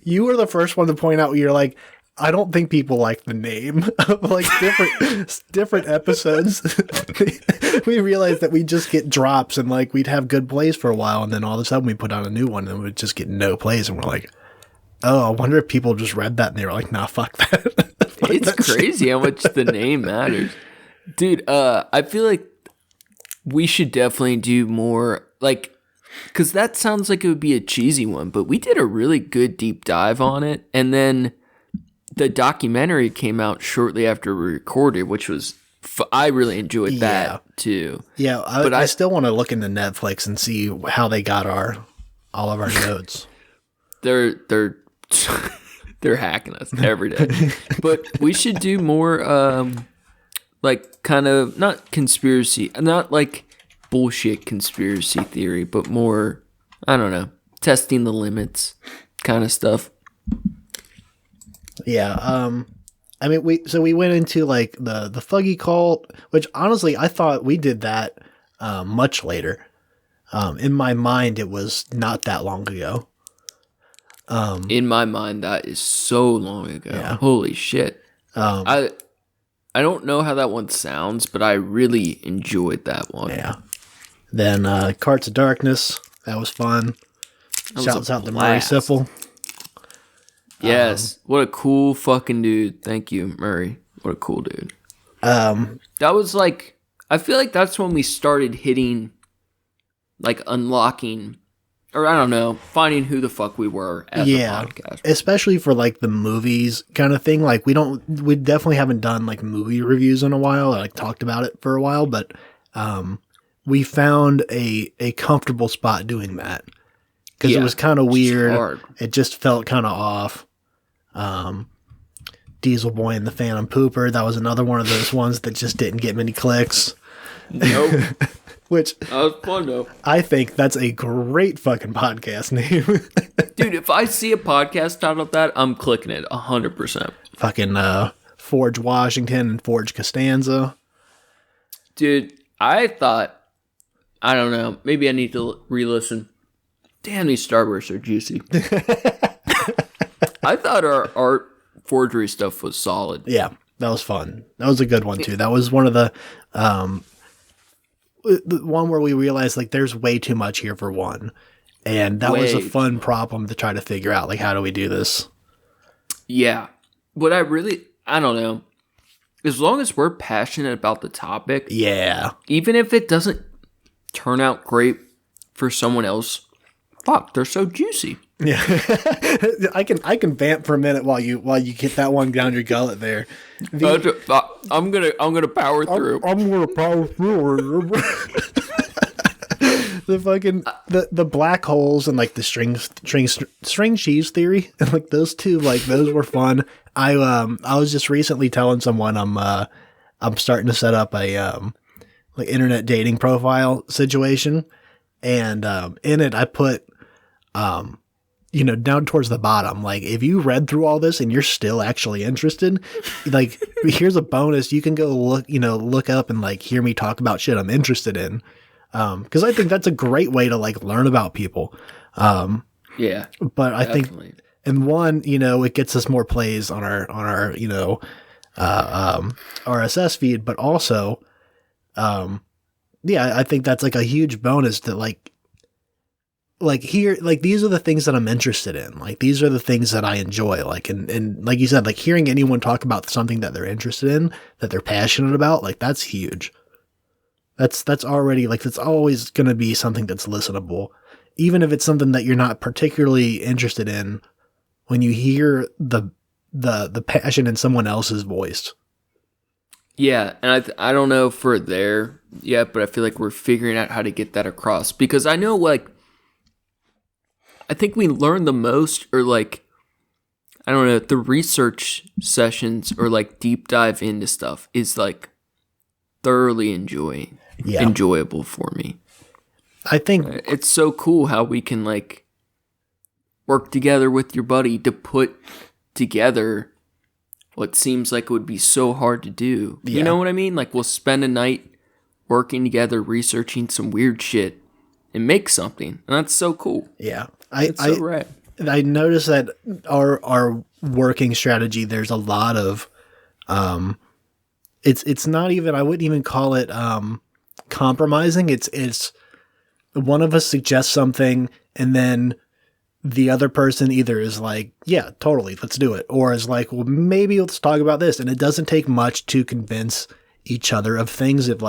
You were the first one to point out. You're like, I don't think people like the name of like different episodes. We realized that we just get drops, and like we'd have good plays for a while, and then all of a sudden we put out a new one, and we'd just get no plays, and we're like, oh, I wonder if people just read that and they were like, nah, fuck that. It's crazy how much the name matters. Dude, I feel like we should definitely do more, like, because that sounds like it would be a cheesy one, but we did a really good deep dive on it. And then the documentary came out shortly after we recorded, which was, I really enjoyed that too. Yeah, but I still want to look into Netflix and see how they got all of our notes. They're hacking us every day. But we should do more, like, kind of, not conspiracy, not like bullshit conspiracy theory, but more, I don't know, testing the limits kind of stuff. Yeah. I mean, we went into like the Fuggy cult, which honestly, I thought we did that much later. In my mind, it was not that long ago. In my mind, that is so long ago. Yeah. Holy shit. I don't know how that one sounds, but I really enjoyed that one. Yeah. Then Carts of Darkness, that was fun. Shouts out to Murray Sipple. Yes. What a cool fucking dude. Thank you, Murray. What a cool dude. That was like, I feel like that's when we started hitting, like unlocking, or I don't know, finding who the fuck we were as a podcast. Especially for like the movies kind of thing. Like we definitely haven't done like movie reviews in a while. I like talked about it for a while, but we found a comfortable spot doing that. Because it was kind of weird. It just felt kind of off. Diesel Boy and the Phantom Pooper. That was another one of those ones that just didn't get many clicks. Nope. Which that was fun though. I think that's a great fucking podcast name. Dude, if I see a podcast titled that, I'm clicking it 100%. Fucking Forge Washington and Forge Costanza. Dude, I thought, I don't know, maybe I need to re-listen. Damn, these Starbursts are juicy. I thought our art forgery stuff was solid. Yeah, that was fun. That was a good one too. That was one of the one where we realized like there's way too much here for one. And that was a fun problem to try to figure out. Like, how do we do this? Yeah. What I don't know. As long as we're passionate about the topic. Yeah. Even if it doesn't turn out great for someone else. Fuck, they're so juicy. Yeah. I can vamp for a minute while you get that one down your gullet there. I'm gonna power through. I'm gonna power through. The fucking the black holes and like the string cheese theory and like those two, like those were fun. I was just recently telling someone I'm starting to set up a like internet dating profile situation, and in it I put down towards the bottom, like if you read through all this and you're still actually interested, like here's a bonus. You can go look up and like hear me talk about shit I'm interested in. Because I think that's a great way to like learn about people. Yeah, but I think, and one, it gets us more plays on our RSS feed, but also, I think that's like a huge bonus that like here, like these are the things that I'm interested in. Like these are the things that I enjoy. Like, and like you said, like hearing anyone talk about something that they're interested in, that they're passionate about, like that's huge. That's already like, that's always going to be something that's listenable, even if it's something that you're not particularly interested in. When you hear the passion in someone else's voice. Yeah, and I don't know if we're there yet, but I feel like we're figuring out how to get that across, because I know like I think we learn the most, or like I don't know, the research sessions or like deep dive into stuff is like thoroughly enjoyable for me. I think it's so cool how we can like work together with your buddy to put together what seems like it would be so hard to do. Yeah. You know what I mean? Like we'll spend a night working together, researching some weird shit and make something. And that's so cool. Yeah. I noticed that our working strategy, there's a lot of, it's not even, I wouldn't even call it, compromising. It's one of us suggests something and then the other person either is like, yeah, totally, let's do it. Or is like, well, maybe let's talk about this. And it doesn't take much to convince each other of things. If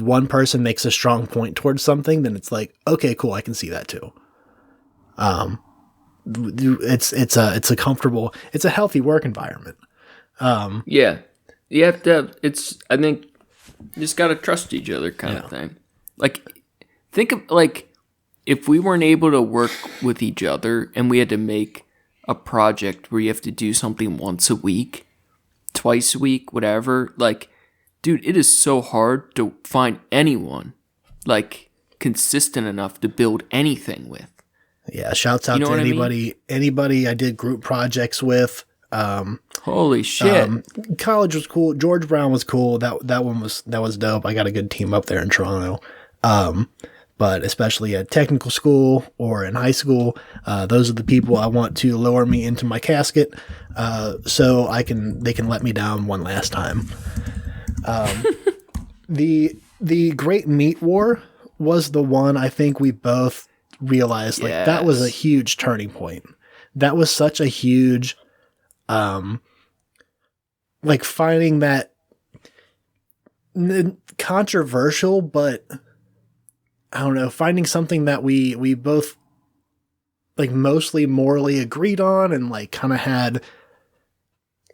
one person makes a strong point towards something, then it's like, okay, cool, I can see that too. It's a comfortable, it's a healthy work environment. Yeah. You have to, I think you just got to trust each other kind of thing. Like, think of like, if we weren't able to work with each other and we had to make a project where you have to do something once a week, twice a week, whatever, like, dude, it is so hard to find anyone like consistent enough to build anything with. Yeah. Shouts out to anybody I did group projects with. Holy shit. College was cool. George Brown was cool. That was dope. I got a good team up there in Toronto. But especially at technical school or in high school, those are the people I want to lower me into my casket, so they can let me down one last time. The Great Meat War was the one I think we both realized like that was a huge turning point. That was such a huge, like finding that controversial, but I don't know, finding something that we both like mostly morally agreed on and like kind of had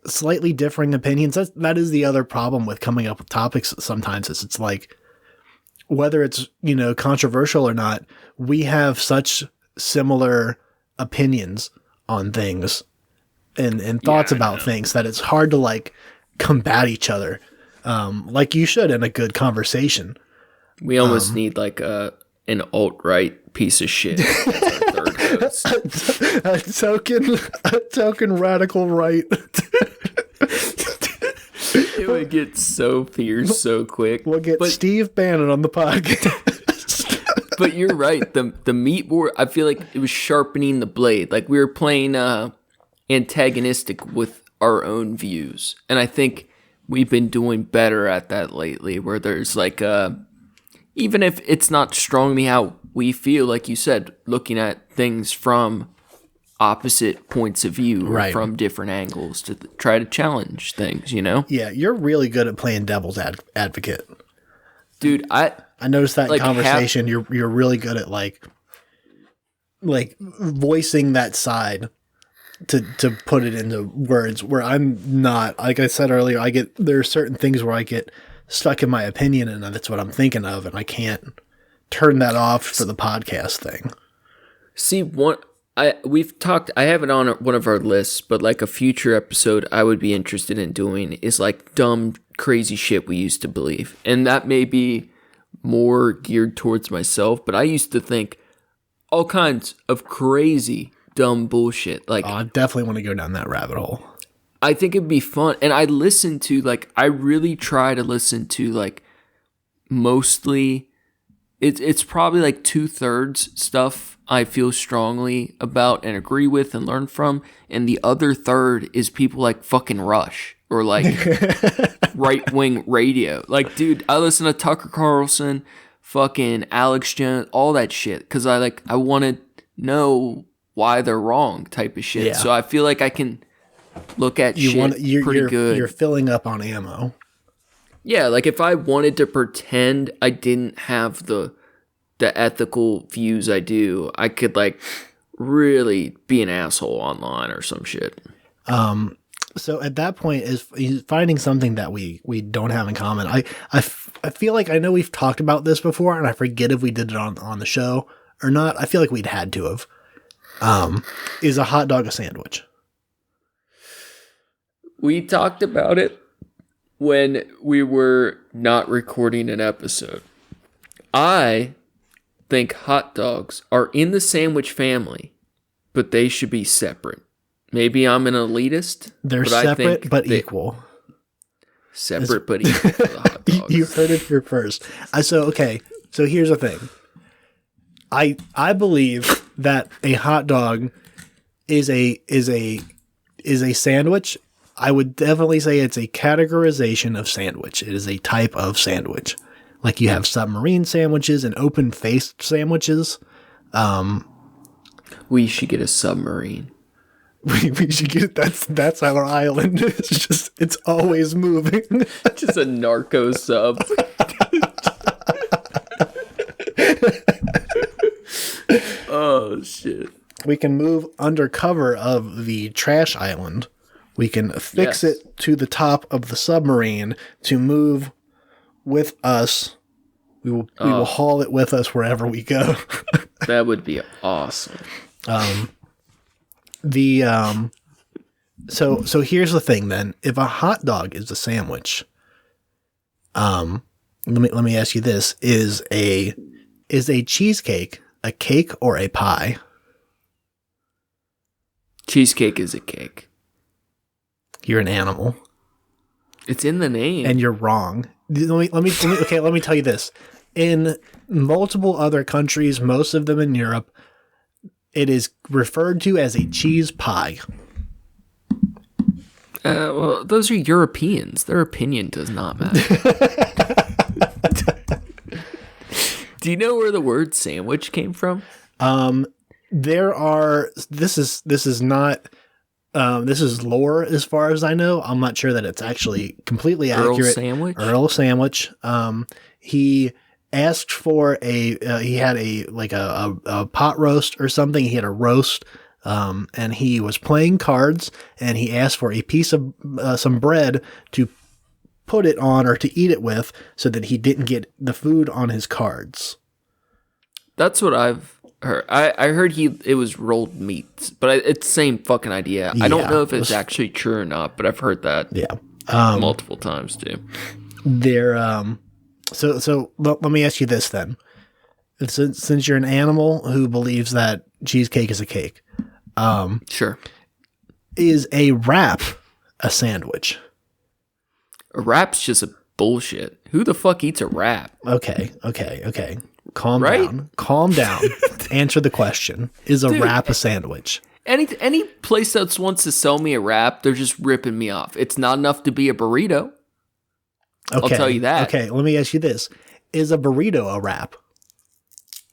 slightly differing opinions. That is the other problem with coming up with topics sometimes is it's like, whether it's, controversial or not, we have such similar opinions on things and thoughts about things that it's hard to like combat each other. Like you should in a good conversation. We almost need like an alt-right piece of shit. That's our third host. a token radical right. It would get so fierce so quick. We'll get Steve Bannon on the podcast. But you're right. The meat war, I feel like it was sharpening the blade. Like we were playing antagonistic with our own views. And I think we've been doing better at that lately, where there's like even if it's not strongly how we feel, like you said, looking at things from opposite points of view, right, or from different angles to try to challenge things, Yeah, you're really good at playing devil's advocate. Dude, I noticed that like in conversation. You're really good at like voicing that side to put it into words where I'm not. Like I said earlier, there are certain things where I get stuck in my opinion and that's what I'm thinking of, and I can't turn that off for the podcast thing. See, we've talked, I have it on one of our lists, but like a future episode I would be interested in doing is like dumb, crazy shit we used to believe. And that may be more geared towards myself, but I used to think all kinds of crazy, dumb bullshit. Like, I definitely want to go down that rabbit hole. I think it'd be fun. And I really try to listen to like mostly, it's probably like 2/3 stuff I feel strongly about and agree with and learn from. And the other third is people like fucking Rush or like right-wing radio. Like, dude, I listen to Tucker Carlson, fucking Alex Jones, all that shit. Because I want to know why they're wrong type of shit. Yeah. So I feel like I can look at pretty good. You're filling up on ammo. Yeah, like if I wanted to pretend I didn't have the ethical views I do, I could like really be an asshole online or some shit. So at that point is finding something that we don't have in common. I feel like I know we've talked about this before, and I forget if we did it on the show or not. I feel like we'd had to have. Is a hot dog a sandwich? We talked about it when we were not recording an episode. I think hot dogs are in the sandwich family, but they should be separate. Maybe I'm an elitist. They're separate but equal. Separate but equal for the hot dogs. You heard it here first. So here's the thing. I believe that a hot dog is a sandwich. I would definitely say it's a categorization of sandwich. It is a type of sandwich. Like you have submarine sandwiches and open-faced sandwiches. We should get a submarine. We should get that's our island. It's always moving. Just a narco sub. Oh shit. We can move under cover of the trash island. We can fix it to the top of the submarine to move with us. We will haul it with us wherever we go. That would be awesome. So here's the thing then. If a hot dog is a sandwich, let me ask you this. Is a cheesecake a cake or a pie? Cheesecake is a cake. You're an animal. It's in the name. And you're wrong. Let me tell you this. In multiple other countries, most of them in Europe, it is referred to as a cheese pie. Well, those are Europeans. Their opinion does not matter. Do you know where the word sandwich came from? There are. This is not. This is lore as far as I know. I'm not sure that it's actually completely accurate. Earl Sandwich. He asked for he had a pot roast or something. He had a roast, and he was playing cards, and he asked for a piece of some bread to put it on or to eat it with, so that he didn't get the food on his cards. That's what I've heard. I heard it was rolled meats, but it's the same fucking idea. I don't know if it's actually true or not, but I've heard that multiple times too. So let me ask you this then. Since you're an animal who believes that cheesecake is a cake, sure. Is a wrap a sandwich? A wrap's just a bullshit. Who the fuck eats a wrap? Okay. Calm down. Answer the question. Is a wrap a sandwich? Any place that wants to sell me a wrap, they're just ripping me off. It's not enough to be a burrito. Okay. I'll tell you that. Okay, let me ask you this. Is a burrito a wrap?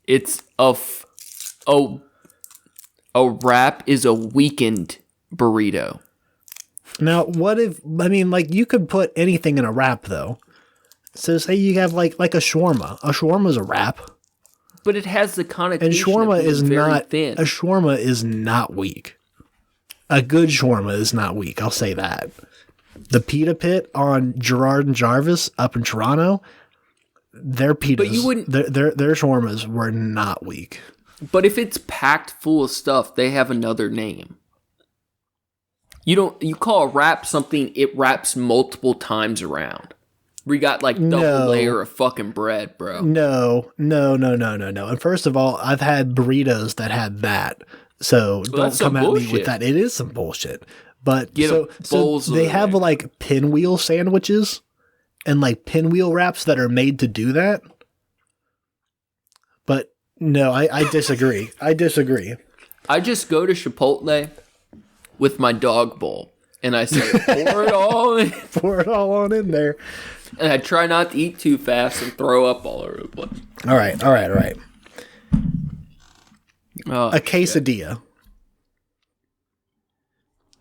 It's a wrap is a weakened burrito. Now, what if, you could put anything in a wrap, though. So say you have like a shawarma. A shawarma is a wrap. But it has the connotation and shawarma of being very thin. A shawarma is not weak. A good shawarma is not weak, I'll say that. The Pita Pit on Gerard and Jarvis up in Toronto, their pitas, their shawarmas were not weak. But if it's packed full of stuff, they have another name. You call a wrap something it wraps multiple times around. We got double layer of fucking bread, bro. No. And first of all, I've had burritos that had that. So don't come at me with that. It is some bullshit. But so they have pinwheel sandwiches and pinwheel wraps that are made to do that. But no, I disagree. I I just go to Chipotle with my dog bowl and I say, pour it all in. Pour it all on in there. And I try not to eat too fast and throw up all over the place. All right. A quesadilla.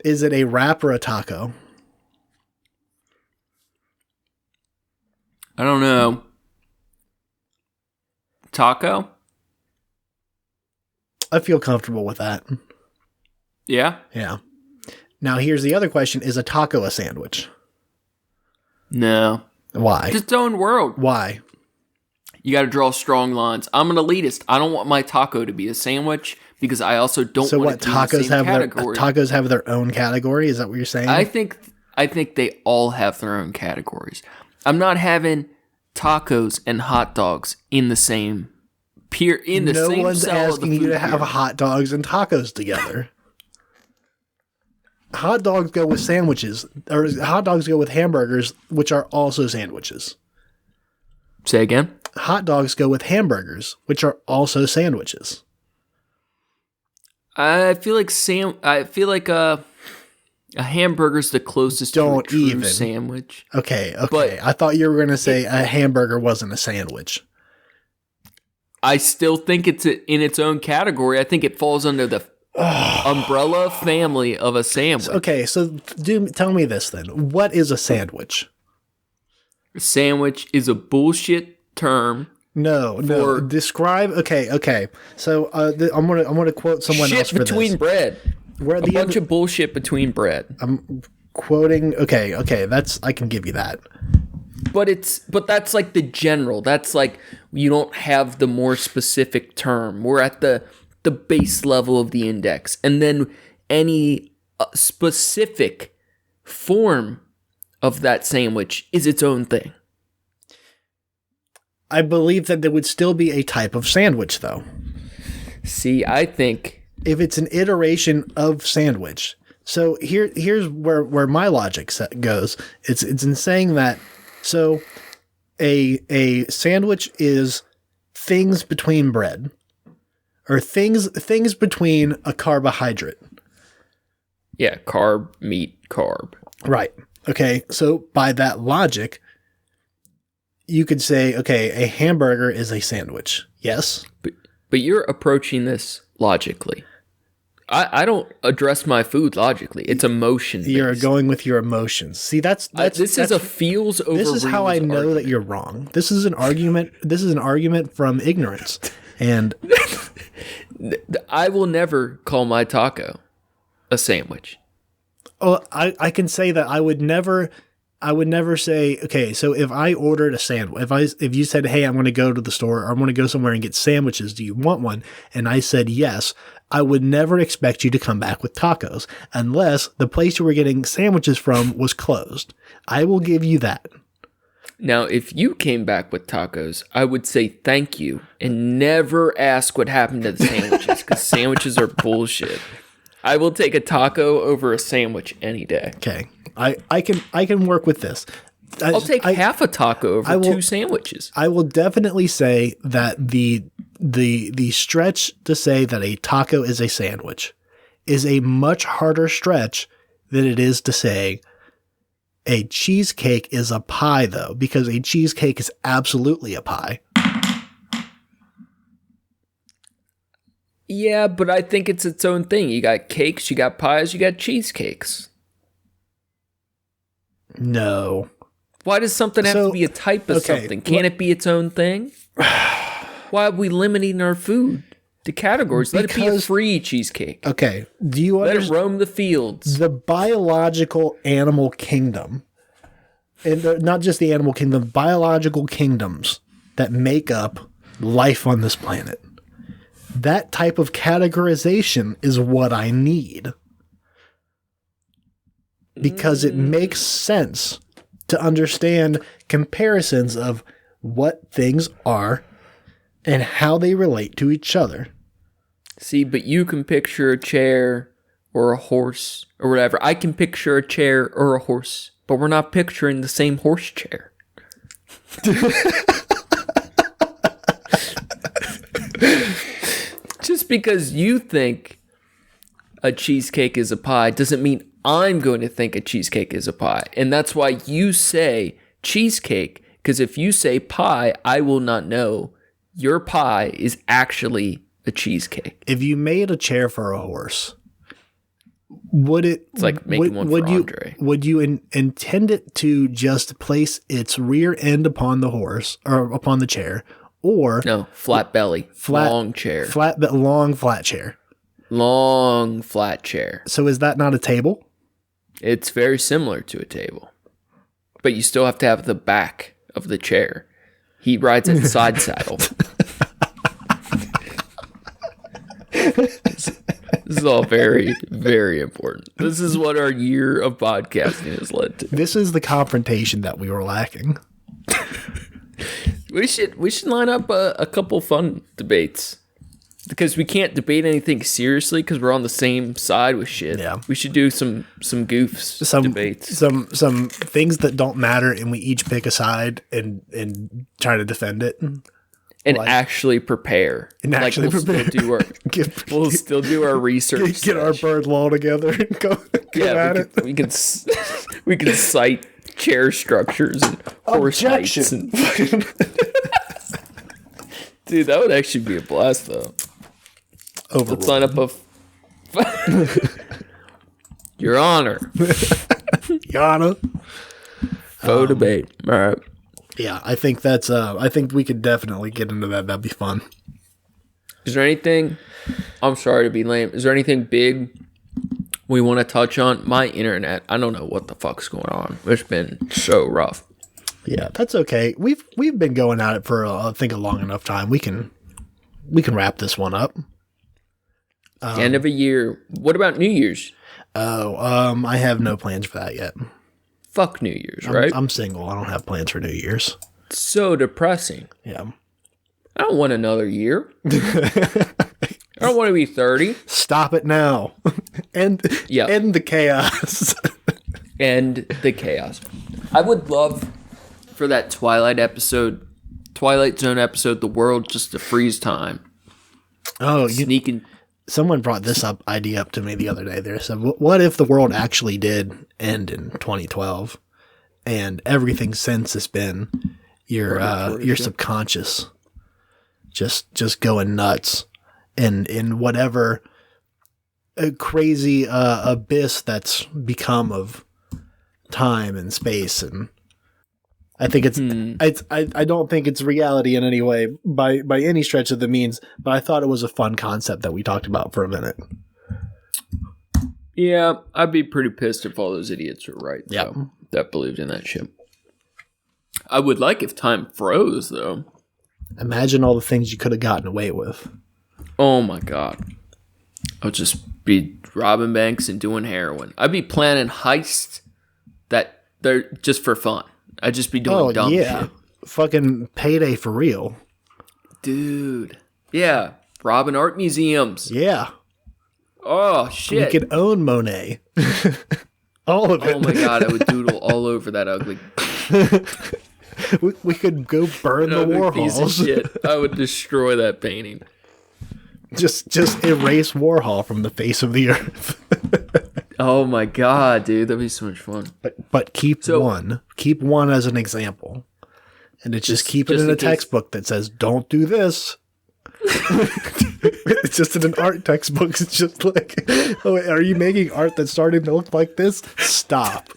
Is it a wrap or a taco? I don't know. Taco? I feel comfortable with that. Yeah? Yeah. Now, here's the other question. Is a taco a sandwich? No. Why? It's its own world. Why? You got to draw strong lines. I'm an elitist. I don't want my taco to be a sandwich because I also don't want it to be the same category. Tacos have their own category? Is that what you're saying? I think they all have their own categories. I'm not having tacos and hot dogs in the same No one's asking you to have hot dogs and tacos together. Hot dogs go with sandwiches, or hot dogs go with hamburgers, which are also sandwiches. Say again? Hot dogs go with hamburgers, which are also sandwiches. I feel like a hamburger's the closest to a true sandwich. Okay. But I thought you were going to say a hamburger wasn't a sandwich. I still think it's in its own category. I think it falls under the umbrella family of a sandwich. Okay, so tell me this then. What is a sandwich? A sandwich is a bullshit term. No. Describe. Okay. So I'm gonna quote someone else for this. Shit between bread. A bunch of bullshit between bread. I'm quoting. Okay. I can give you that. But that's like the general. That's like you don't have the more specific term. We're at the base level of the index, and then any specific form of that sandwich is its own thing. I believe that there would still be a type of sandwich, though. See, I think if it's an iteration of sandwich. So here's where my logic goes. It's in saying that. So a sandwich is things between bread, or things between a carbohydrate. Yeah, carb, meat, carb. Right. Okay. So by that logic, you could say, okay, a hamburger is a sandwich. Yes. but you're approaching this logically. I don't address my food logically. It's emotion. You're going with your emotions. See, this is a feels over. This is how I know argument. That you're wrong. This is an argument. This is an argument from ignorance, and I will never call my taco a sandwich. Oh, I can say that I would never say, okay, so if I ordered a sandwich, if you said, hey, I'm going to go to the store or I'm going to go somewhere and get sandwiches, do you want one? And I said yes, I would never expect you to come back with tacos unless the place you were getting sandwiches from was closed. I will give you that. Now, if you came back with tacos, I would say thank you and never ask what happened to the sandwiches because sandwiches are bullshit. I will take a taco over a sandwich any day. Okay. I can work with this. I'll take half a taco over 2 sandwiches. I will definitely say that the stretch to say that a taco is a sandwich is a much harder stretch than it is to say a cheesecake is a pie, though, because a cheesecake is absolutely a pie. Yeah, but I think it's its own thing. You got cakes, you got pies, you got cheesecakes. No. Why does something have to be a type of something? Can't it be its own thing? Why are we limiting our food to categories? Let it be a free cheesecake. Okay. Do you let it roam the fields? The biological animal kingdom, and not just the animal kingdom, biological kingdoms that make up life on this planet. That type of categorization is what I need. Because it makes sense to understand comparisons of what things are and how they relate to each other. See, but you can picture a chair or a horse or whatever. I can picture a chair or a horse, but we're not picturing the same horse chair. Just because you think a cheesecake is a pie doesn't mean I'm going to think a cheesecake is a pie. And that's why you say cheesecake, because if you say pie, I will not know your pie is actually a cheesecake. If you made a chair for a horse, would it... It's like making one for Andre. Would you intend it to just place its rear end upon the horse, or upon the chair, or... No, flat belly, long chair. Long, flat chair. Long, flat chair. So is that not a table? It's very similar to a table. But you still have to have the back of the chair. He rides at side saddle. This is all very, very important. This is what our year of podcasting has led to. This is the confrontation that we were lacking. We should line up a couple fun debates. Because we can't debate anything seriously because we're on the same side with shit. Yeah. We should do some goofs debates. Some things that don't matter, and we each pick a side and try to defend it. And actually prepare. And actually prepare. We'll still do our research. Get our bird law together and go at it. We can cite chair structures and horse heights. Dude, that would actually be a blast, though. Let's line up Your Honor. Your Honor. Faux debate. All right. Yeah, I think that's. I think we could definitely get into that. That'd be fun. Is there anything? I'm sorry to be lame. Is there anything big we want to touch on? My internet. I don't know what the fuck's going on. It's been so rough. Yeah, that's okay. We've been going at it for I think a long enough time. We can wrap this one up. End of a year. What about New Year's? I have no plans for that yet. Fuck New Year's, right? I'm single. I don't have plans for New Year's. So depressing. Yeah. I don't want another year. I don't want to be 30. Stop it now. End the chaos. End the chaos. I would love for that Twilight Zone episode, the world just to freeze time. Oh, sneaking. Someone brought this idea up to me the other day. They said, what if the world actually did end in 2012 and everything since has been your subconscious just going nuts in whatever crazy abyss that's become of time and space. And I think I don't think it's reality in any way by any stretch of the means, but I thought it was a fun concept that we talked about for a minute. Yeah, I'd be pretty pissed if all those idiots were right. Yeah, that believed in that shit. I would like if time froze, though. Imagine all the things you could have gotten away with. Oh my god. I would just be robbing banks and doing heroin. I'd be planning heists that they're just for fun. I'd just be doing dumb shit. Fucking payday for real. Dude. Yeah. Robbing art museums. Yeah. Oh, shit. You could own Monet. All of it. Oh my god, I would doodle all over that ugly. We could go burn the Warhols. Piece of shit. I would destroy that painting. Just erase Warhol from the face of the earth. Oh my god, dude, that'd be so much fun. But keep one as an example, and just keep it in a textbook that says "Don't do this." It's just in an art textbook. It's just like, oh, are you making art that's starting to look like this? Stop.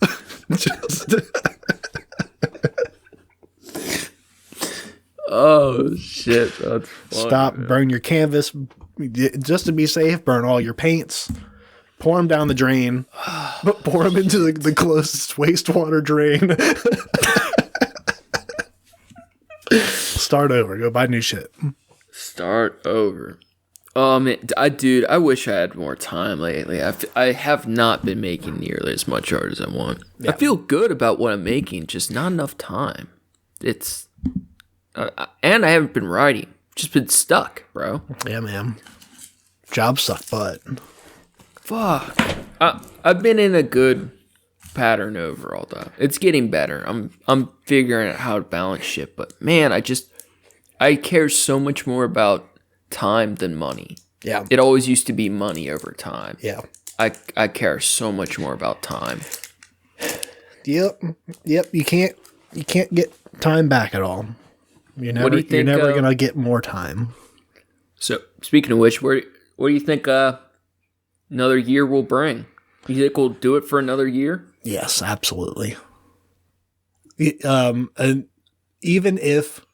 Oh shit! That's funny, stop. Man. Burn your canvas. Just to be safe, burn all your paints. Pour them down the drain. But pour them into the closest wastewater drain. Start over. Go buy new shit. Start over. Oh man, I wish I had more time lately. I have not been making nearly as much art as I want. Yeah. I feel good about what I'm making, just not enough time. It's and I haven't been writing. Just been stuck, bro. Yeah, man. Jobs suck butt. Fuck. I've been in a good pattern overall, though. It's getting better. I'm figuring out how to balance shit, but man, I care so much more about time than money. Yeah. It always used to be money over time. Yeah. I care so much more about time. Yep. You can't get time back at all. You're never gonna get more time. So speaking of which, what do you think another year will bring? You think we'll do it for another year? Yes, absolutely. And even if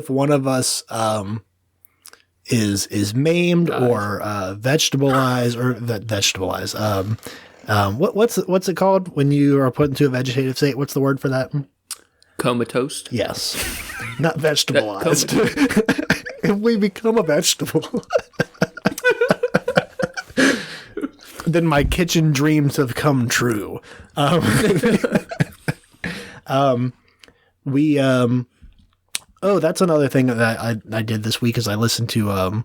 one of us is maimed or vegetableized or vegetableized, what's it called when you are put into a vegetative state? What's the word for that? Comatose? Yes. Not vegetableized. If we become a vegetable, then my kitchen dreams have come true. Oh, that's another thing that I did this week is I listened to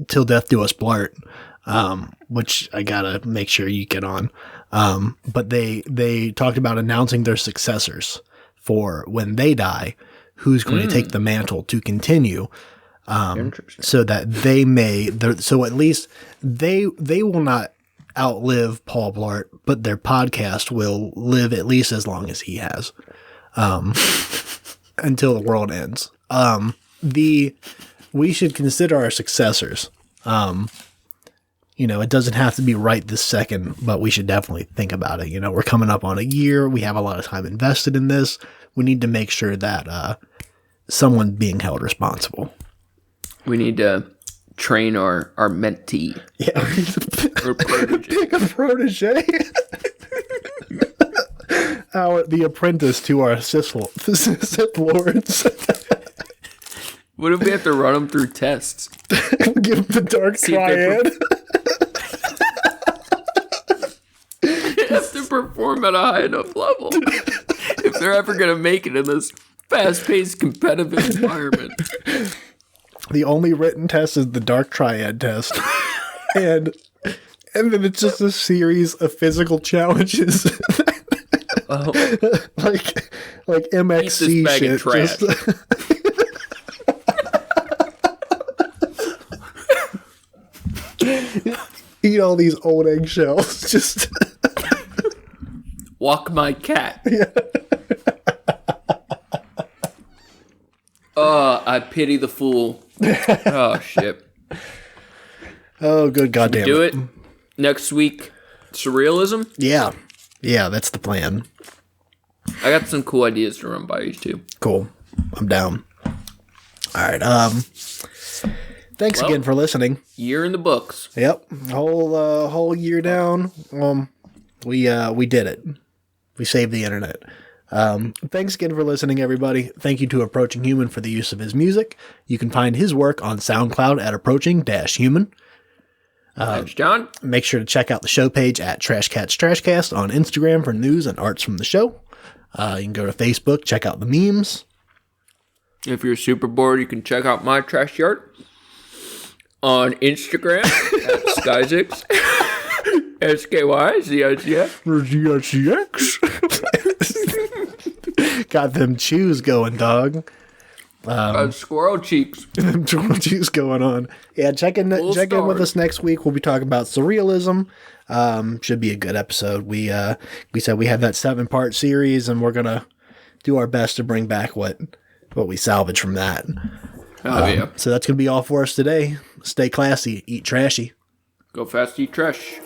Till Death Do Us Blart, which I gotta make sure you get on. But they talked about announcing their successors for when they die, who's going to take the mantle to continue. So that they may, so at least they will not outlive Paul Blart, but their podcast will live at least as long as he has, until the world ends. We should consider our successors. It doesn't have to be right this second, but we should definitely think about it. We're coming up on a year. We have a lot of time invested in this. We need to make sure that someone's being held responsible. We need to train our mentee. Yeah. Or protege. Pick a protege. The apprentice to our Sith lords. What if we have to run them through tests? Give them the dark triad. They have to perform at a high enough level if they're ever going to make it in this fast-paced competitive environment. The only written test is the dark triad test. and then it's just a series of physical challenges. Like MXC shit. Eat all these old eggshells. Just walk my cat. Yeah. I pity the fool. Oh, shit. Oh, good goddamn. Do it next week. Surrealism? Yeah. Yeah, that's the plan. I got some cool ideas to run by you, too. Cool. I'm down. All right. Thanks again for listening. Year in the books. Yep. Whole year down. We did it. We saved the internet. Thanks again for listening, everybody. Thank you to Approaching Human for the use of his music. You can find his work on SoundCloud at Approaching-Human. Thanks, John. Make sure to check out the show page at Trashcats on Instagram for news and arts from the show. You can go to Facebook, check out the memes. If you're super bored, you can check out my trash yard on Instagram at Skyzix. SKYZIX. Got them chews going, dog. Squirrel cheeks. Them squirrel cheeks going on. Yeah, check in with us next week. We'll be talking about surrealism. Should be a good episode. We said we have that 7-part series, and we're gonna do our best to bring back what we salvage from that. Oh yeah. So that's gonna be all for us today. Stay classy, eat trashy. Go fast, eat trash.